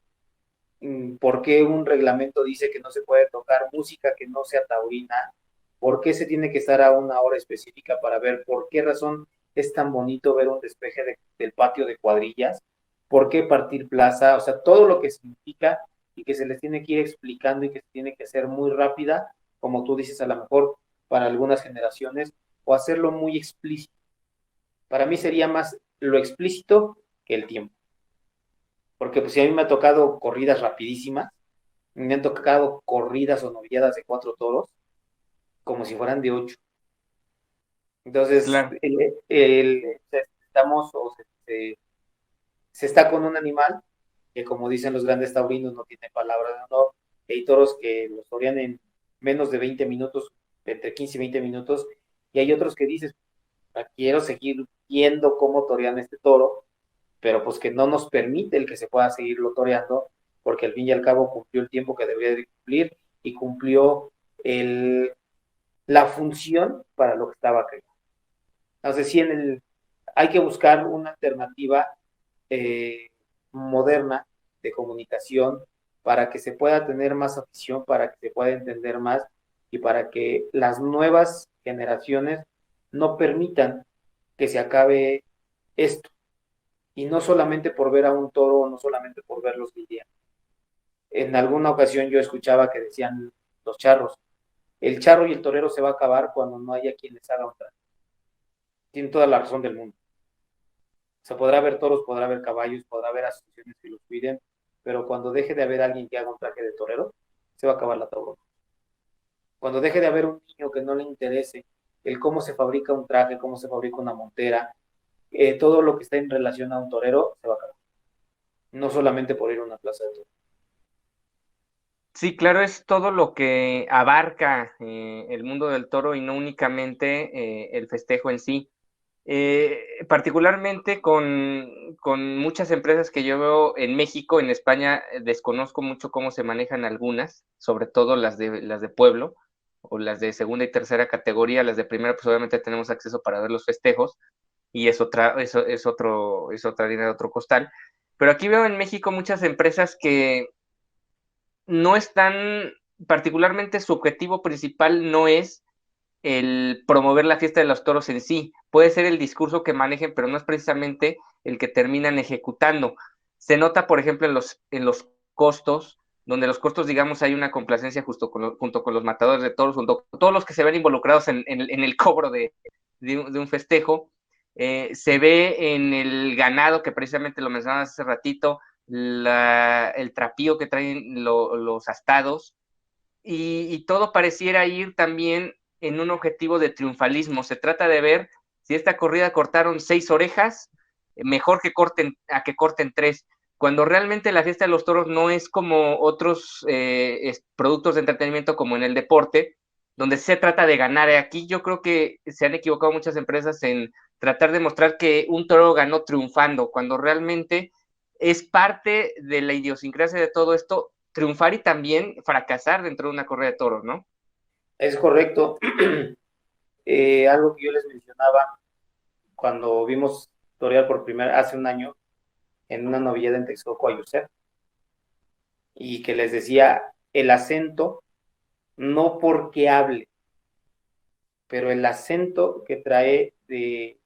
B: por qué un reglamento dice que no se puede tocar música que no sea taurina, por qué se tiene que estar a una hora específica para ver, por qué razón es tan bonito ver un despeje del patio de cuadrillas, por qué partir plaza, o sea, todo lo que significa, y que se les tiene que ir explicando y que se tiene que hacer muy rápida, como tú dices, a lo mejor para algunas generaciones, o hacerlo muy explícito. Para mí sería más lo explícito que el tiempo. Porque pues si a mí me ha tocado corridas rapidísimas, me han tocado corridas o novilladas de 4 toros, como si fueran de 8. Entonces,
A: Claro.
B: estamos o se está con un animal que, como dicen los grandes taurinos, no tiene palabra de honor. Hay toros que los torean en menos de 20 minutos, entre 15 y 20 minutos, y hay otros que dices, quiero seguir viendo cómo torean este toro, pero pues que no nos permite el que se pueda seguirlo toreando, porque al fin y al cabo cumplió el tiempo que debería de cumplir, y cumplió el, la función para lo que estaba creado. Entonces, sí, hay que buscar una alternativa eh, moderna de comunicación para que se pueda tener más afición, para que se pueda entender más, y para que las nuevas generaciones no permitan que se acabe esto. Y no solamente por ver a un toro, no solamente por verlos lidiar. En alguna ocasión yo escuchaba que decían los charros, el charro y el torero se va a acabar cuando no haya quien les haga un trato. Tienen toda la razón del mundo. O sea, podrá haber toros, podrá haber caballos, podrá haber asociaciones que los cuiden, pero cuando deje de haber alguien que haga un traje de torero, se va a acabar la tauromaquia. Cuando deje de haber un niño que no le interese el cómo se fabrica un traje, cómo se fabrica una montera, todo lo que está en relación a un torero, se va a acabar. No solamente por ir a una plaza de toros.
A: Sí, claro, es todo lo que abarca el mundo del toro y no únicamente el festejo en sí. Particularmente con muchas empresas que yo veo en México, en España, desconozco mucho cómo se manejan algunas, sobre todo las de pueblo o las de segunda y tercera categoría. Las de primera, pues obviamente tenemos acceso para ver los festejos y es otra harina de otro costal. Pero aquí veo en México muchas empresas que no están, particularmente su objetivo principal no es el promover la fiesta de los toros en sí. Puede ser el discurso que manejen, pero no es precisamente el que terminan ejecutando. Se nota, por ejemplo, en los costos, donde los costos, digamos, hay una complacencia junto con los matadores de toros, junto con todos los que se ven involucrados en el cobro de un festejo. Se ve en el ganado, que precisamente lo mencionabas hace ratito, el trapío que traen los astados, y todo pareciera ir también en un objetivo de triunfalismo. Se trata de ver si esta corrida cortaron 6 orejas, mejor que corten 3, cuando realmente la fiesta de los toros no es como otros productos de entretenimiento como en el deporte, donde se trata de ganar. Aquí yo creo que se han equivocado muchas empresas en tratar de mostrar que un toro ganó triunfando, cuando realmente es parte de la idiosincrasia de todo esto triunfar y también fracasar dentro de una corrida de toros, ¿no?
B: Es correcto. Algo que yo les mencionaba cuando vimos torear por hace un año en una novillada en Texcoco a Yusef, y que les decía el acento, no porque hable, pero el acento que trae de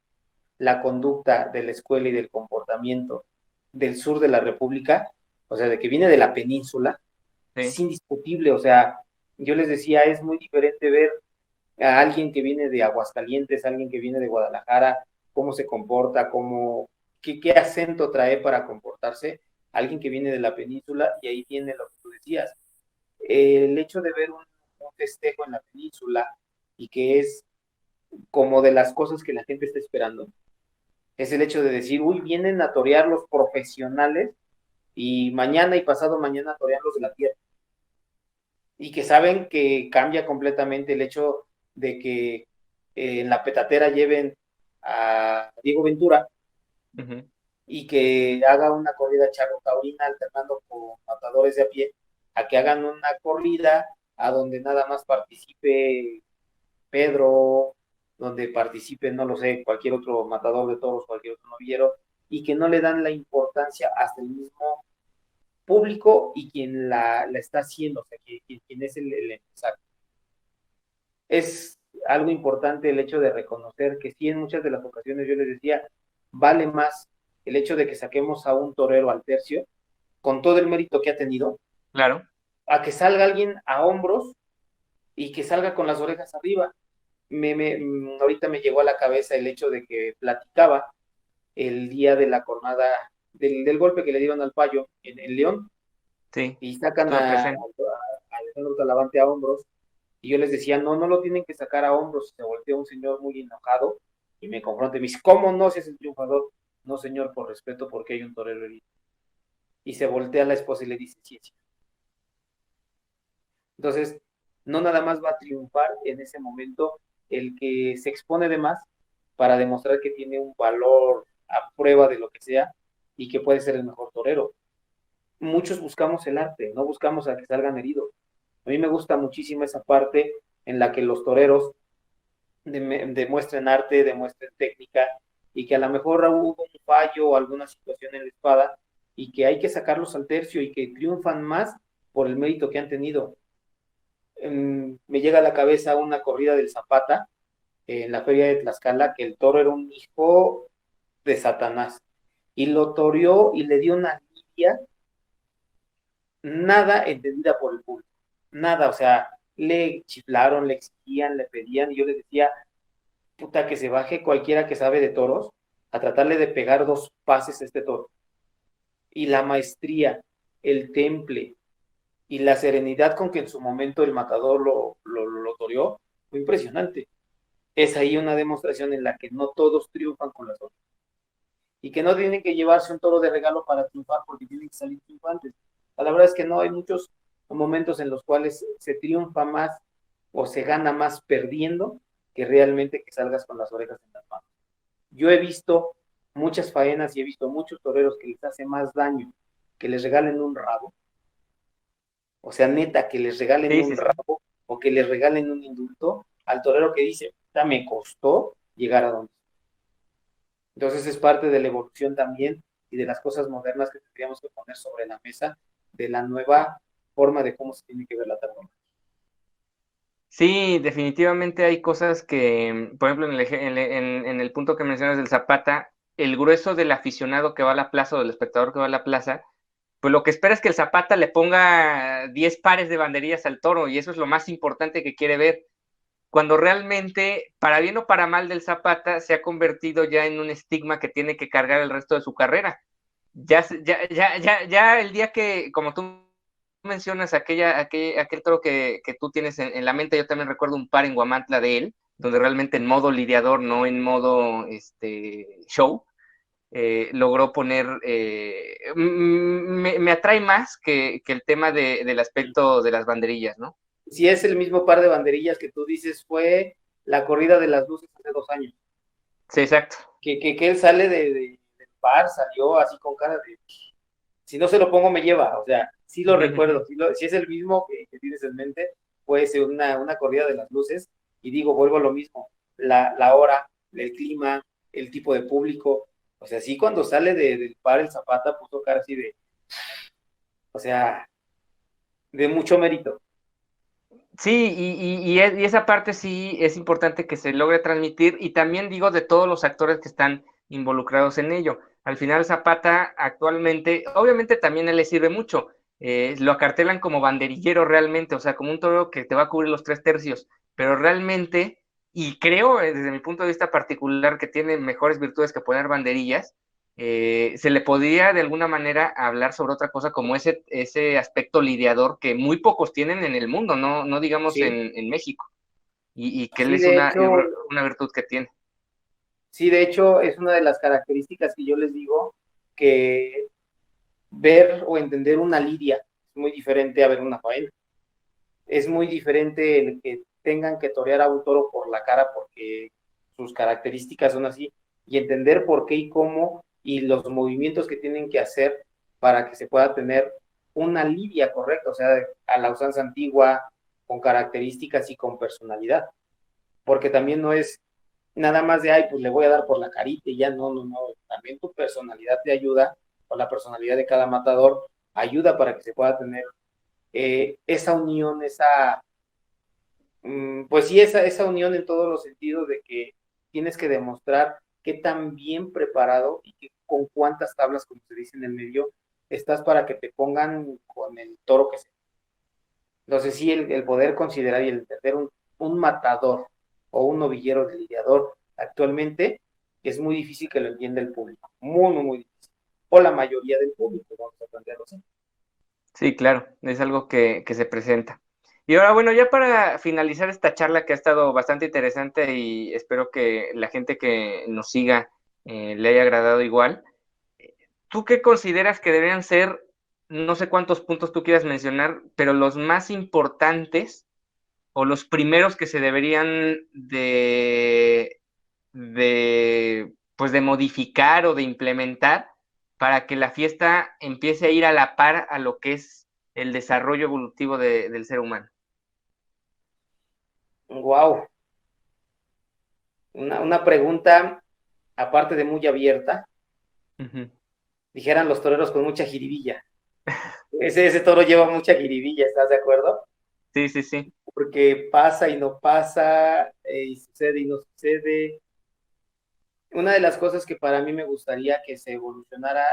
B: la conducta de la escuela y del comportamiento del sur de la República, o sea, de que viene de la península, es
A: Sí.
B: indiscutible. O sea, yo les decía, es muy diferente ver a alguien que viene de Aguascalientes, a alguien que viene de Guadalajara, cómo se comporta, qué acento trae para comportarse, alguien que viene de la península, y ahí tiene lo que tú decías. El hecho de ver un festejo en la península y que es como de las cosas que la gente está esperando, es el hecho de decir, uy, vienen a torear los profesionales y mañana y pasado mañana torean los de la tierra. Y que saben que cambia completamente el hecho de que en la petatera lleven a Diego Ventura
A: Uh-huh.
B: y que haga una corrida charro taurina alternando con matadores de a pie, a que hagan una corrida a donde nada más participe Pedro, donde participe, no lo sé, cualquier otro matador de toros, cualquier otro novillero, y que no le dan la importancia hasta el mismo público y quien la está haciendo, o sea, quien es el empresario. Es algo importante el hecho de reconocer que sí, en muchas de las ocasiones yo les decía, vale más el hecho de que saquemos a un torero al tercio, con todo el mérito que ha tenido,
A: Claro.
B: a que salga alguien a hombros y que salga con las orejas arriba. Ahorita me llegó a la cabeza el hecho de que platicaba el día de la jornada del golpe que le dieron al Payo en León,
A: Sí.
B: y sacan
A: Estuve
B: a
A: presente.
B: Alejandro Talavante a hombros, y yo les decía, no, no lo tienen que sacar a hombros. Se volteó un señor muy enojado y me confronta y me dice, ¿cómo no, si es el triunfador? No, señor, por respeto, porque hay un torero herido. Y se voltea a la esposa y le dice, sí, sí. Entonces, no nada más va a triunfar en ese momento el que se expone de más para demostrar que tiene un valor a prueba de lo que sea y que puede ser el mejor torero. Muchos buscamos el arte, no buscamos a que salgan heridos. A mí me gusta muchísimo esa parte en la que los toreros demuestren arte, demuestren técnica, y que a lo mejor hubo un fallo o alguna situación en la espada y que hay que sacarlos al tercio y que triunfan más por el mérito que han tenido. Me llega a la cabeza una corrida del Zapata en la feria de Tlaxcala, que el toro era un hijo de Satanás y lo toreó y le dio una lidia nada entendida por el público, nada. O sea, le chiflaron, le exigían, le pedían, y yo les decía, puta, que se baje cualquiera que sabe de toros a tratarle de pegar dos pases a este toro. Y la maestría el temple y la serenidad con que en su momento el matador lo toreó, fue impresionante. Es ahí una demostración en la que no todos triunfan con las orejas y que no tienen que llevarse un toro de regalo para triunfar porque tienen que salir triunfantes. La verdad es que no, hay muchos momentos en los cuales se triunfa más o se gana más perdiendo que realmente que salgas con las orejas en las manos. Yo he visto muchas faenas y he visto muchos toreros que les hace más daño que les regalen un rabo, o sea, neta, que les regalen
A: Sí,
B: un
A: sí, sí.
B: rabo o que les regalen un indulto al torero que dice, me costó llegar a donde. Entonces es parte de la evolución también y de las cosas modernas que tendríamos que poner sobre la mesa de la nueva forma de cómo se tiene que ver la tauromaquia.
A: Sí, definitivamente hay cosas que, por ejemplo, en el punto que mencionas del Zapata, el grueso del aficionado que va a la plaza o del espectador que va a la plaza, pues lo que espera es que el Zapata le ponga 10 pares de banderillas al toro y eso es lo más importante que quiere ver. Cuando realmente, para bien o para mal del Zapata, se ha convertido ya en un estigma que tiene que cargar el resto de su carrera. Ya el día que, como tú mencionas, aquel toro que tú tienes en la mente, yo también recuerdo un par en Guamantla de él, donde realmente en modo lidiador, no en modo show, logró poner, me atrae más que el tema del aspecto de las banderillas, ¿no?
B: Si es el mismo par de banderillas que tú dices, fue la corrida de las luces hace 2 años.
A: Sí, exacto.
B: Que él sale del bar, salió así con cara de, si no se lo pongo me lleva, o sea, sí lo recuerdo, si es el mismo que tienes en mente, puede ser una corrida de las luces, y digo, vuelvo a lo mismo, la hora, el clima, el tipo de público, o sea, sí cuando sale del bar el Zapata puso cara así de, o sea, de mucho mérito.
A: Sí, y esa parte sí es importante que se logre transmitir y también digo de todos los actores que están involucrados en ello. Al final Zapata actualmente, obviamente también él le sirve mucho, lo acartelan como banderillero realmente, o sea, como un toro que te va a cubrir los 3 tercios, pero realmente, y creo desde mi punto de vista particular que tiene mejores virtudes que poner banderillas, se le podría de alguna manera hablar sobre otra cosa como ese aspecto lidiador que muy pocos tienen en el mundo, no digamos
B: Sí,
A: en México, y que él
B: sí,
A: es
B: de hecho,
A: una virtud que tiene.
B: sí, de hecho, es una de las características que yo les digo que ver o entender una lidia es muy diferente a ver una faena. Es muy diferente el que tengan que torear a un toro por la cara porque sus características son así y entender por qué y cómo y los movimientos que tienen que hacer para que se pueda tener una lidia correcta, o sea, a la usanza antigua, con características y con personalidad, porque también no es nada más de, ay, pues le voy a dar por la carita y ya, no, también tu personalidad te ayuda, o la personalidad de cada matador ayuda para que se pueda tener esa unión, pues sí, esa unión en todos los sentidos de que tienes que demostrar qué tan bien preparado y con cuántas tablas, como se dice en el medio, estás para que te pongan con el toro que sea. Entonces sí, el poder considerar y el entender un matador o un novillero de lidiador actualmente es muy difícil que lo entienda el público, muy difícil. O la mayoría del público, vamos a plantearlo así.
A: Sí, claro, es algo que se presenta. Y ahora, bueno, ya para finalizar esta charla que ha estado bastante interesante y espero que la gente que nos siga le haya agradado igual, ¿tú qué consideras que deberían ser, no sé cuántos puntos tú quieras mencionar, pero los más importantes o los primeros que se deberían pues de modificar o de implementar para que la fiesta empiece a ir a la par a lo que es el desarrollo evolutivo del ser humano?
B: Wow, una pregunta aparte de muy abierta,
A: Ujú.
B: dijeran los toreros con mucha jiribilla. Ese toro lleva mucha jiribilla, ¿estás de acuerdo?
A: Sí, sí, sí.
B: Porque pasa y no pasa, y sucede y no sucede. Una de las cosas que para mí me gustaría que se evolucionara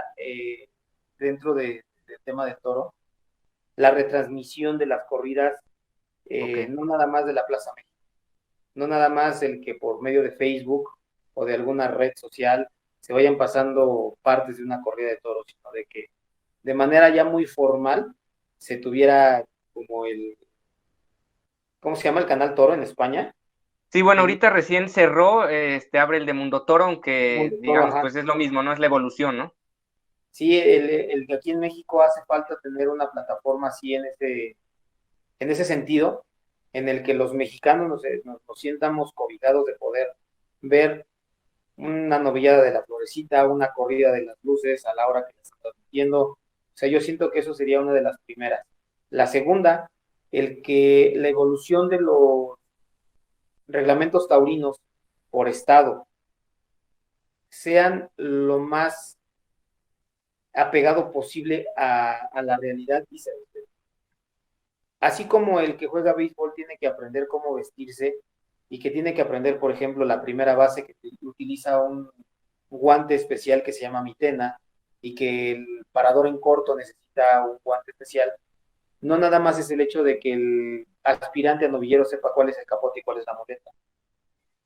B: dentro del tema del toro, la retransmisión de las corridas,
A: Ok.
B: no nada más de la Plaza México, no nada más el que por medio de Facebook o de alguna red social se vayan pasando partes de una corrida de toros, sino de que de manera ya muy formal se tuviera como ¿cómo se llama? El Canal Toro en España.
A: Sí, bueno,
B: Y
A: ahorita recién cerró, abre el de Mundo Toro, aunque
B: Mundo Toro,
A: digamos,
B: ajá.
A: pues es lo mismo, ¿no? Es la evolución, ¿no?
B: Sí, el que aquí en México hace falta tener una plataforma así en ese sentido, en el que los mexicanos nos sientamos cobijados de poder ver una novillada de la florecita, una corrida de las luces a la hora que la están transmitiendo. O sea, yo siento que eso sería una de las primeras. La segunda, el que la evolución de los reglamentos taurinos por estado sean lo más apegado posible a la realidad. Así como el que juega béisbol tiene que aprender cómo vestirse y que tiene que aprender, por ejemplo, la primera base que utiliza un guante especial que se llama mitena y que el parador en corto necesita un guante especial, no nada más es el hecho de que el aspirante a novillero sepa cuál es el capote y cuál es la muleta.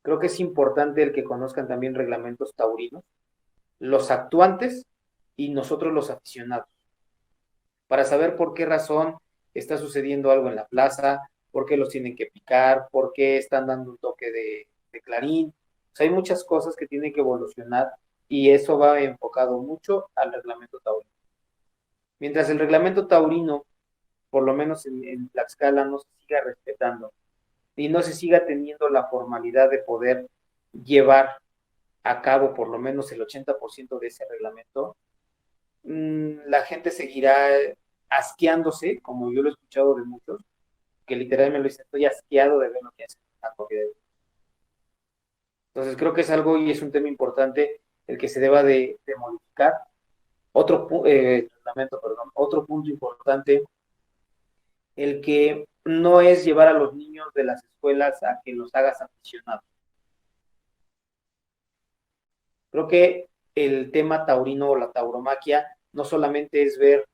B: Creo que es importante el que conozcan también reglamentos taurinos, los actuantes y nosotros los aficionados, para saber por qué razón está sucediendo algo en la plaza, por qué los tienen que picar, por qué están dando un toque de clarín. O sea, hay muchas cosas que tienen que evolucionar y eso va enfocado mucho al reglamento taurino. Mientras el reglamento taurino, por lo menos en Tlaxcala, no se siga respetando y no se siga teniendo la formalidad de poder llevar a cabo por lo menos el 80% de ese reglamento, la gente seguirá asqueándose, como yo lo he escuchado de muchos, que literalmente lo dicen, estoy asqueado de ver lo que hacen a corrida de. Entonces creo que es algo y es un tema importante el que se deba de modificar. Reglamento, perdón, otro punto importante, el que no es llevar a los niños de las escuelas a que los hagas aficionados. Creo que el tema taurino o la tauromaquia no solamente es ver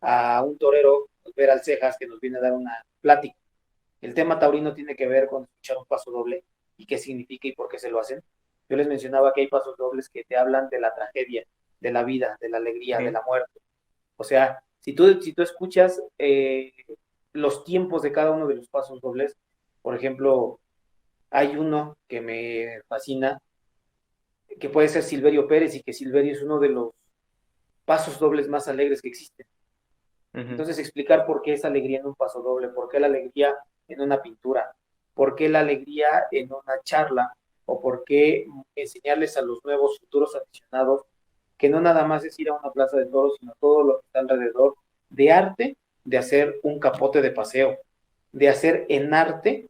B: a un torero, ver al Cejas que nos viene a dar una plática. El tema taurino tiene que ver con escuchar un paso doble y qué significa y por qué se lo hacen. Yo les mencionaba que hay pasos dobles que te hablan de la tragedia, de la vida, de la alegría, de
A: Sí.
B: la muerte. O sea, si tú escuchas los tiempos de cada uno de los pasos dobles, por ejemplo, hay uno que me fascina, que puede ser Silverio Pérez y que Silverio es uno de los pasos dobles más alegres que existen.
A: Ujú.
B: Entonces, explicar por qué esa alegría en un paso doble, por qué la alegría en una pintura, por qué la alegría en una charla, o por qué enseñarles a los nuevos futuros aficionados que no nada más es ir a una plaza de toros, sino todo lo que está alrededor de arte, de hacer un capote de paseo, de hacer en arte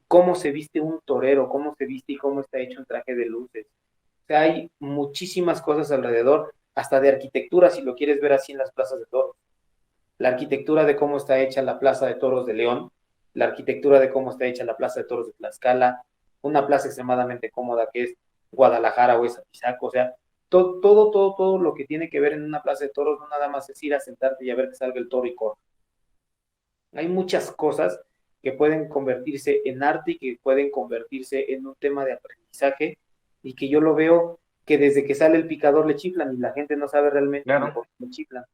B: cómo se viste un torero, cómo se viste y cómo está hecho un traje de luces. O sea, hay muchísimas cosas alrededor, hasta de arquitectura, si lo quieres ver así en las plazas de toros, la arquitectura de cómo está hecha la Plaza de Toros de León, la arquitectura de cómo está hecha la Plaza de Toros de Tlaxcala, una plaza extremadamente cómoda que es Guadalajara o es Apizaco, o sea, todo lo que tiene que ver en una plaza de toros no nada más es ir a sentarte y a ver que salga el toro y corre. Hay muchas cosas que pueden convertirse en arte y que pueden convertirse en un tema de aprendizaje y que yo lo veo que desde que sale el picador le chiflan y la gente no sabe realmente ni
A: Claro.
B: por qué le chiflan.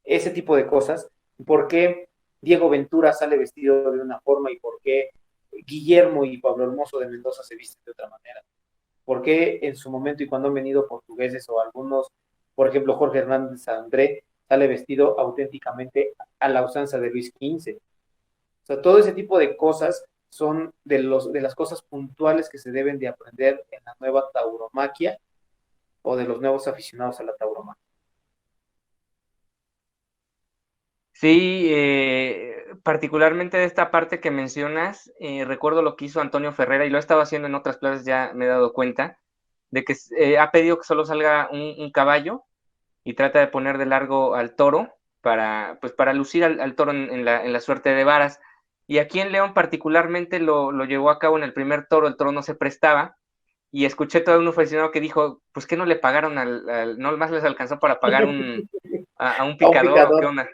B: Ese tipo de cosas, por qué Diego Ventura sale vestido de una forma y por qué Guillermo y Pablo Hermoso de Mendoza se visten de otra manera, por qué en su momento y cuando han venido portugueses o algunos, por ejemplo Jorge Hernández André, sale vestido auténticamente a la usanza de Luis XV. O sea, todo ese tipo de cosas son de las cosas puntuales que se deben de aprender en la nueva tauromaquia o de los nuevos aficionados a la tauromaquia.
A: Sí, particularmente de esta parte que mencionas, recuerdo lo que hizo Antonio Ferrera y lo he estado haciendo en otras plazas, ya me he dado cuenta, de que ha pedido que solo salga un caballo y trata de poner de largo al toro para, pues, para lucir al toro en la suerte de varas. Y aquí en León particularmente lo llevó a cabo en el primer toro, el toro no se prestaba, y escuché todo un aficionado que dijo, pues que no le pagaron no más les alcanzó para pagar a un
B: A un
A: picador o qué
B: picador.
A: onda.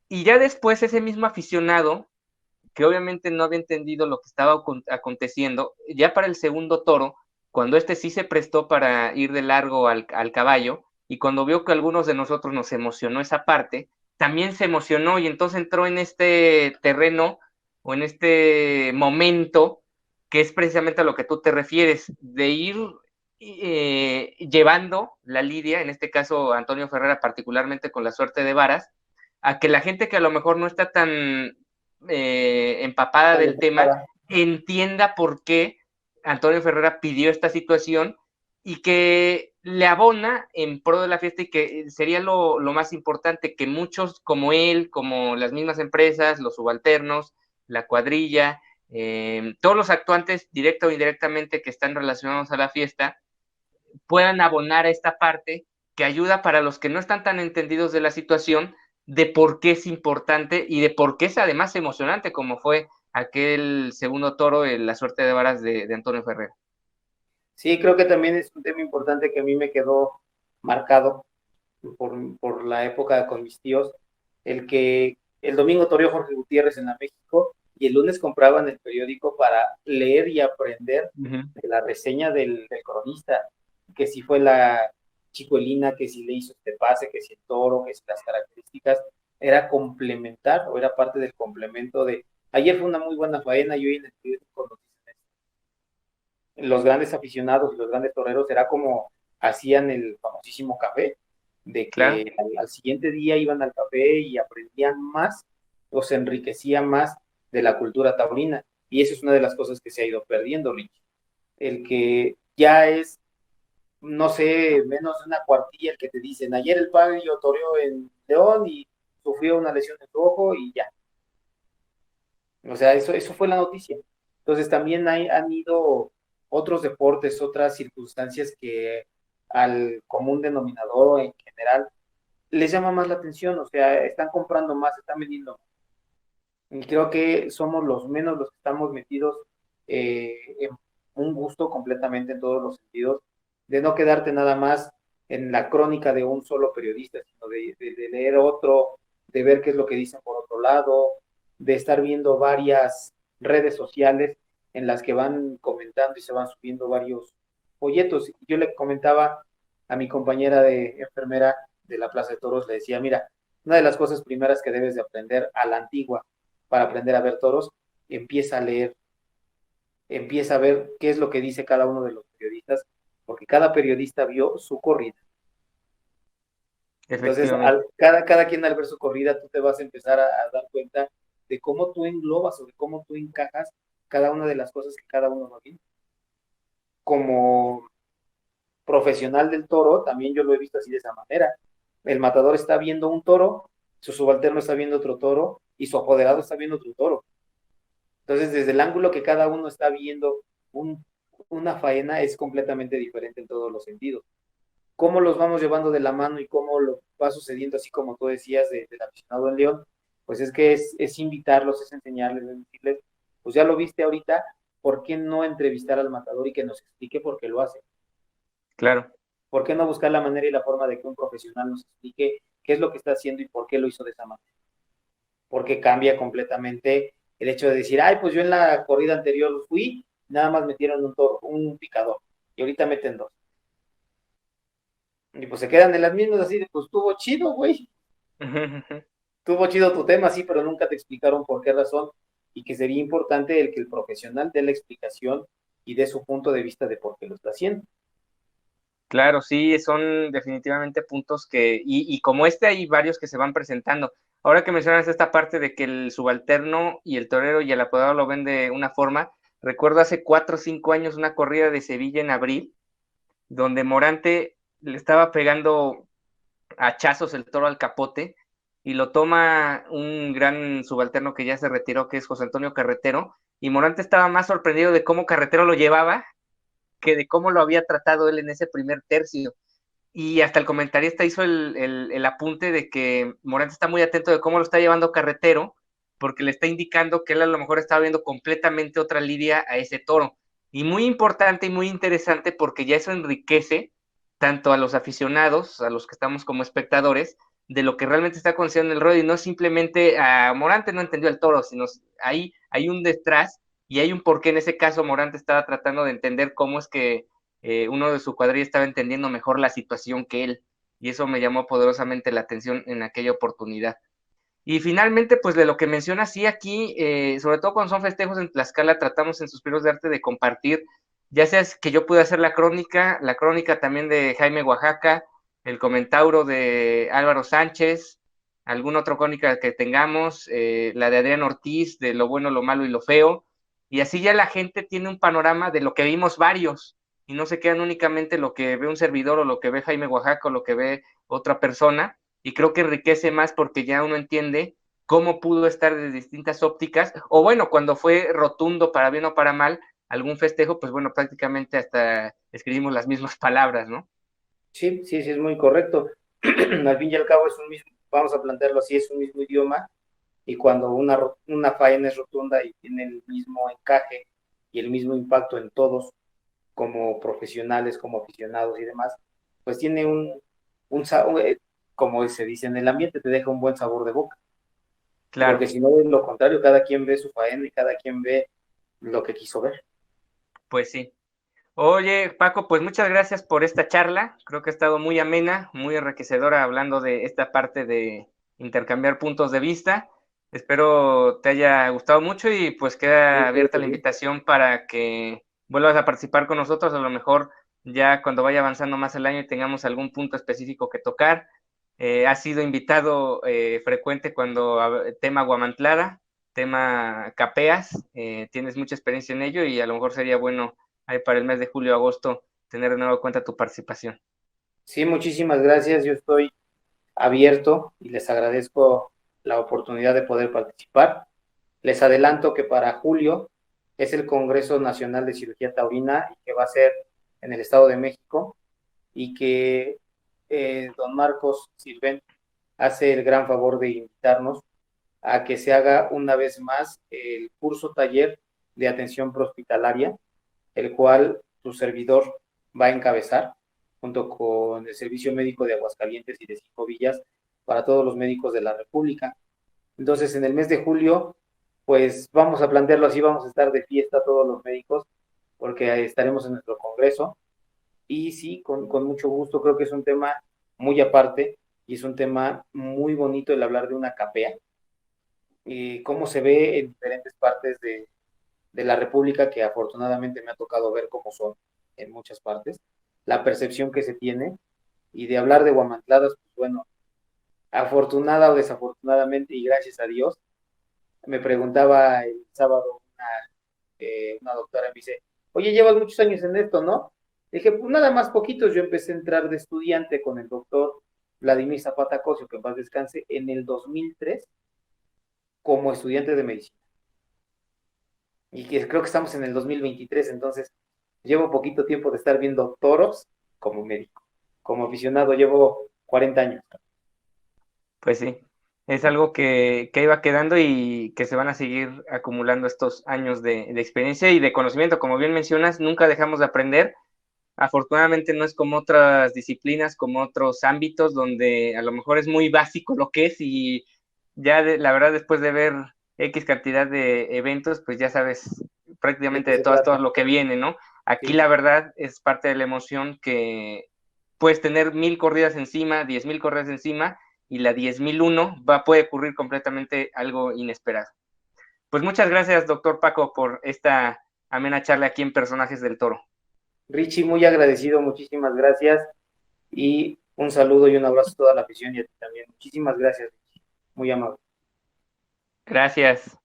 A: Y ya después ese mismo aficionado, que obviamente no había entendido lo que estaba aconteciendo, ya para el segundo toro, cuando este sí se prestó para ir de largo al caballo, y cuando vio que a algunos de nosotros nos emocionó esa parte, también se emocionó y entonces entró en este terreno o en este momento que es precisamente a lo que tú te refieres, de ir llevando la lidia, en este caso Antonio Ferrera particularmente con la suerte de varas, a que la gente que a lo mejor no está tan empapada del tema entienda por qué Antonio Ferrera pidió esta situación y que le abona en pro de la fiesta y que sería lo más importante, que muchos como él, como las mismas empresas, los subalternos, la cuadrilla, todos los actuantes, directa o indirectamente, que están relacionados a la fiesta, puedan abonar a esta parte que ayuda para los que no están tan entendidos de la situación, de por qué es importante y de por qué es además emocionante, como fue aquel segundo toro, la suerte de varas de Antonio Ferrera.
B: Sí, creo que también es un tema importante que a mí me quedó marcado por la época con mis tíos, el que el domingo toreó Jorge Gutiérrez en la México y el lunes compraban el periódico para leer y aprender de la reseña del cronista, que si fue la chicuelina, que si le hizo este pase, que si el toro, que si las características, era complementar o era parte del complemento de, ayer fue una muy buena faena y hoy en el periódico nos dicen los grandes aficionados, los grandes toreros, era como hacían el famosísimo café, de
A: Claro.
B: que al siguiente día iban al café y aprendían más o se enriquecían más de la cultura taurina. Y eso es una de las cosas que se ha ido perdiendo, Rich. El que ya es, no sé, menos de una cuartilla el que te dicen, ayer el Pablo toreó en León y sufrió una lesión en su ojo y ya. O sea, eso fue la noticia. Entonces también han ido otros deportes, otras circunstancias que al común denominador en general les llama más la atención, o sea, están comprando más, están vendiendo. Y creo que somos los menos los que estamos metidos en un gusto completamente en todos los sentidos, de no quedarte nada más en la crónica de un solo periodista, sino de leer otro, de ver qué es lo que dicen por otro lado, de estar viendo varias redes sociales en las que van comentando y se van subiendo varios folletos. Yo le comentaba a mi compañera de enfermera de la Plaza de Toros, le decía, mira, una de las cosas primeras que debes de aprender a la antigua para aprender a ver toros, empieza a leer, empieza a ver qué es lo que dice cada uno de los periodistas, porque cada periodista vio su corrida. Entonces,
A: Efectivamente.
B: cada quien al ver su corrida, tú te vas a empezar a dar cuenta de cómo tú englobas o de cómo tú encajas cada una de las cosas que cada uno va viendo. Como profesional del toro, también yo lo he visto así de esa manera. El matador está viendo un toro, su subalterno está viendo otro toro y su apoderado está viendo otro toro. Entonces, desde el ángulo que cada uno está viendo una faena es completamente diferente en todos los sentidos. ¿Cómo los vamos llevando de la mano y cómo lo va sucediendo, así como tú decías, del aficionado en León? Pues es que es invitarlos, es enseñarles, es decirles, pues ya lo viste ahorita, ¿por qué no entrevistar al matador y que nos explique por qué lo hace?
A: Claro.
B: ¿Por qué no buscar la manera y la forma de que un profesional nos explique qué es lo que está haciendo y por qué lo hizo de esa manera? Porque cambia completamente el hecho de decir, ay, pues yo en la corrida anterior fui, nada más metieron un picador y ahorita meten dos. Y pues se quedan en las mismas así de, pues tuvo chido, güey. Tuvo chido tu tema, sí, pero nunca te explicaron por qué razón y que sería importante el que el profesional dé la explicación y dé su punto de vista de por qué lo está haciendo.
A: Claro, sí, son definitivamente puntos y como hay varios que se van presentando. Ahora que mencionas esta parte de que el subalterno y el torero y el apoderado lo ven de una forma, recuerdo hace 4 o 5 años una corrida de Sevilla en abril, donde Morante le estaba pegando hachazos el toro al capote y lo toma un gran subalterno que ya se retiró, que es José Antonio Carretero, y Morante estaba más sorprendido de cómo Carretero lo llevaba que de cómo lo había tratado él en ese primer tercio. Y hasta el comentarista hizo el apunte de que Morante está muy atento de cómo lo está llevando Carretero, porque le está indicando que él a lo mejor estaba viendo completamente otra lidia a ese toro. Y muy importante y muy interesante porque ya eso enriquece tanto a los aficionados, a los que estamos como espectadores, de lo que realmente está aconteciendo en el ruedo y no simplemente a Morante no entendió el toro, sino hay un detrás y hay un porqué. En ese caso Morante estaba tratando de entender cómo es que uno de su cuadrilla estaba entendiendo mejor la situación que él. y eso me llamó poderosamente la atención en aquella oportunidad. Y finalmente, pues de lo que menciona, sí, aquí, sobre todo cuando son festejos en Tlaxcala, tratamos en Suspiros de Arte de compartir, ya sea que yo pueda hacer la crónica también de Jaime Oaxaca, el comentauro de Álvaro Sánchez, alguna otra crónica que tengamos, la de Adrián Ortiz, de lo bueno, lo malo y lo feo, y así ya la gente tiene un panorama de lo que vimos varios, y no se quedan únicamente lo que ve un servidor o lo que ve Jaime Oaxaca o lo que ve otra persona, y creo que enriquece más porque ya uno entiende cómo pudo estar de distintas ópticas, o bueno, cuando fue rotundo para bien o para mal, algún festejo, pues bueno, prácticamente hasta escribimos las mismas palabras, ¿no?
B: Sí, sí, sí, es muy correcto. Al fin y al cabo es un mismo, vamos a plantearlo así, es un mismo idioma, y cuando una faena es rotunda y tiene el mismo encaje y el mismo impacto en todos, como profesionales, como aficionados y demás, pues tiene como se dice en el ambiente, te deja un buen sabor de boca. Porque
A: Claro,
B: si no, es lo contrario, cada quien ve su faena y cada quien ve lo que quiso ver.
A: pues sí. Oye, Paco, pues muchas gracias por esta charla. Creo que ha estado muy amena, muy enriquecedora hablando de esta parte de intercambiar puntos de vista. Espero te haya gustado mucho y pues
B: Sí,
A: queda
B: espero
A: abierta
B: que
A: la
B: sí.
A: invitación para que vuelvas a participar con nosotros, a lo mejor ya cuando vaya avanzando más el año y tengamos algún punto específico que tocar. Has sido invitado frecuente cuando tema Guamantlada, tema Capeas, tienes mucha experiencia en ello y a lo mejor sería bueno ahí para el mes de julio, agosto, tener de nuevo cuenta tu participación.
B: Sí, muchísimas gracias. Yo estoy abierto y les agradezco la oportunidad de poder participar. Les adelanto que para julio es el Congreso Nacional de Cirugía Taurina y que va a ser en el Estado de México y que don Marcos Sirven hace el gran favor de invitarnos a que se haga una vez más el curso taller de atención prehospitalaria, el cual tu servidor va a encabezar junto con el Servicio Médico de Aguascalientes y de Cinco Villas para todos los médicos de la República. Entonces, en el mes de julio, pues vamos a plantearlo así, vamos a estar de fiesta todos los médicos, porque estaremos en nuestro congreso. Y sí, con mucho gusto, creo que es un tema muy aparte y es un tema muy bonito el hablar de una capea, y cómo se ve en diferentes partes de la República, que afortunadamente me ha tocado ver cómo son en muchas partes, la percepción que se tiene, y de hablar de guamantladas, pues bueno, afortunada o desafortunadamente, y gracias a Dios, me preguntaba el sábado una doctora, me dice, oye, llevas muchos años en esto, ¿no? Dije, pues nada más poquitos, yo empecé a entrar de estudiante con el doctor Vladimir Zapata Cosio, que en paz descanse, en el 2003 como estudiante de medicina. Y que creo que estamos en el 2023, entonces llevo poquito tiempo de estar viendo toros como médico. Como aficionado llevo 40 años.
A: Pues sí, es algo que iba quedando y que se van a seguir acumulando estos años de experiencia y de conocimiento. Como bien mencionas, nunca dejamos de aprender. Afortunadamente no es como otras disciplinas, como otros ámbitos donde a lo mejor es muy básico lo que es y ya la verdad después de ver X cantidad de eventos, pues ya sabes
B: ¿De
A: prácticamente
B: qué
A: de
B: se
A: todo
B: trata?
A: lo que viene, ¿no? Aquí
B: Sí,
A: la verdad es parte de la emoción que puedes tener 1000 corridas encima, 10,000 corridas encima y la 10,001 puede ocurrir completamente algo inesperado. Pues muchas gracias, doctor Paco, por esta amena charla aquí en Personajes del Toro.
B: Richie, muy agradecido, muchísimas gracias. Y un saludo y un abrazo a toda la afición y a ti también. Muchísimas gracias, Richie. Muy amable.
A: Gracias.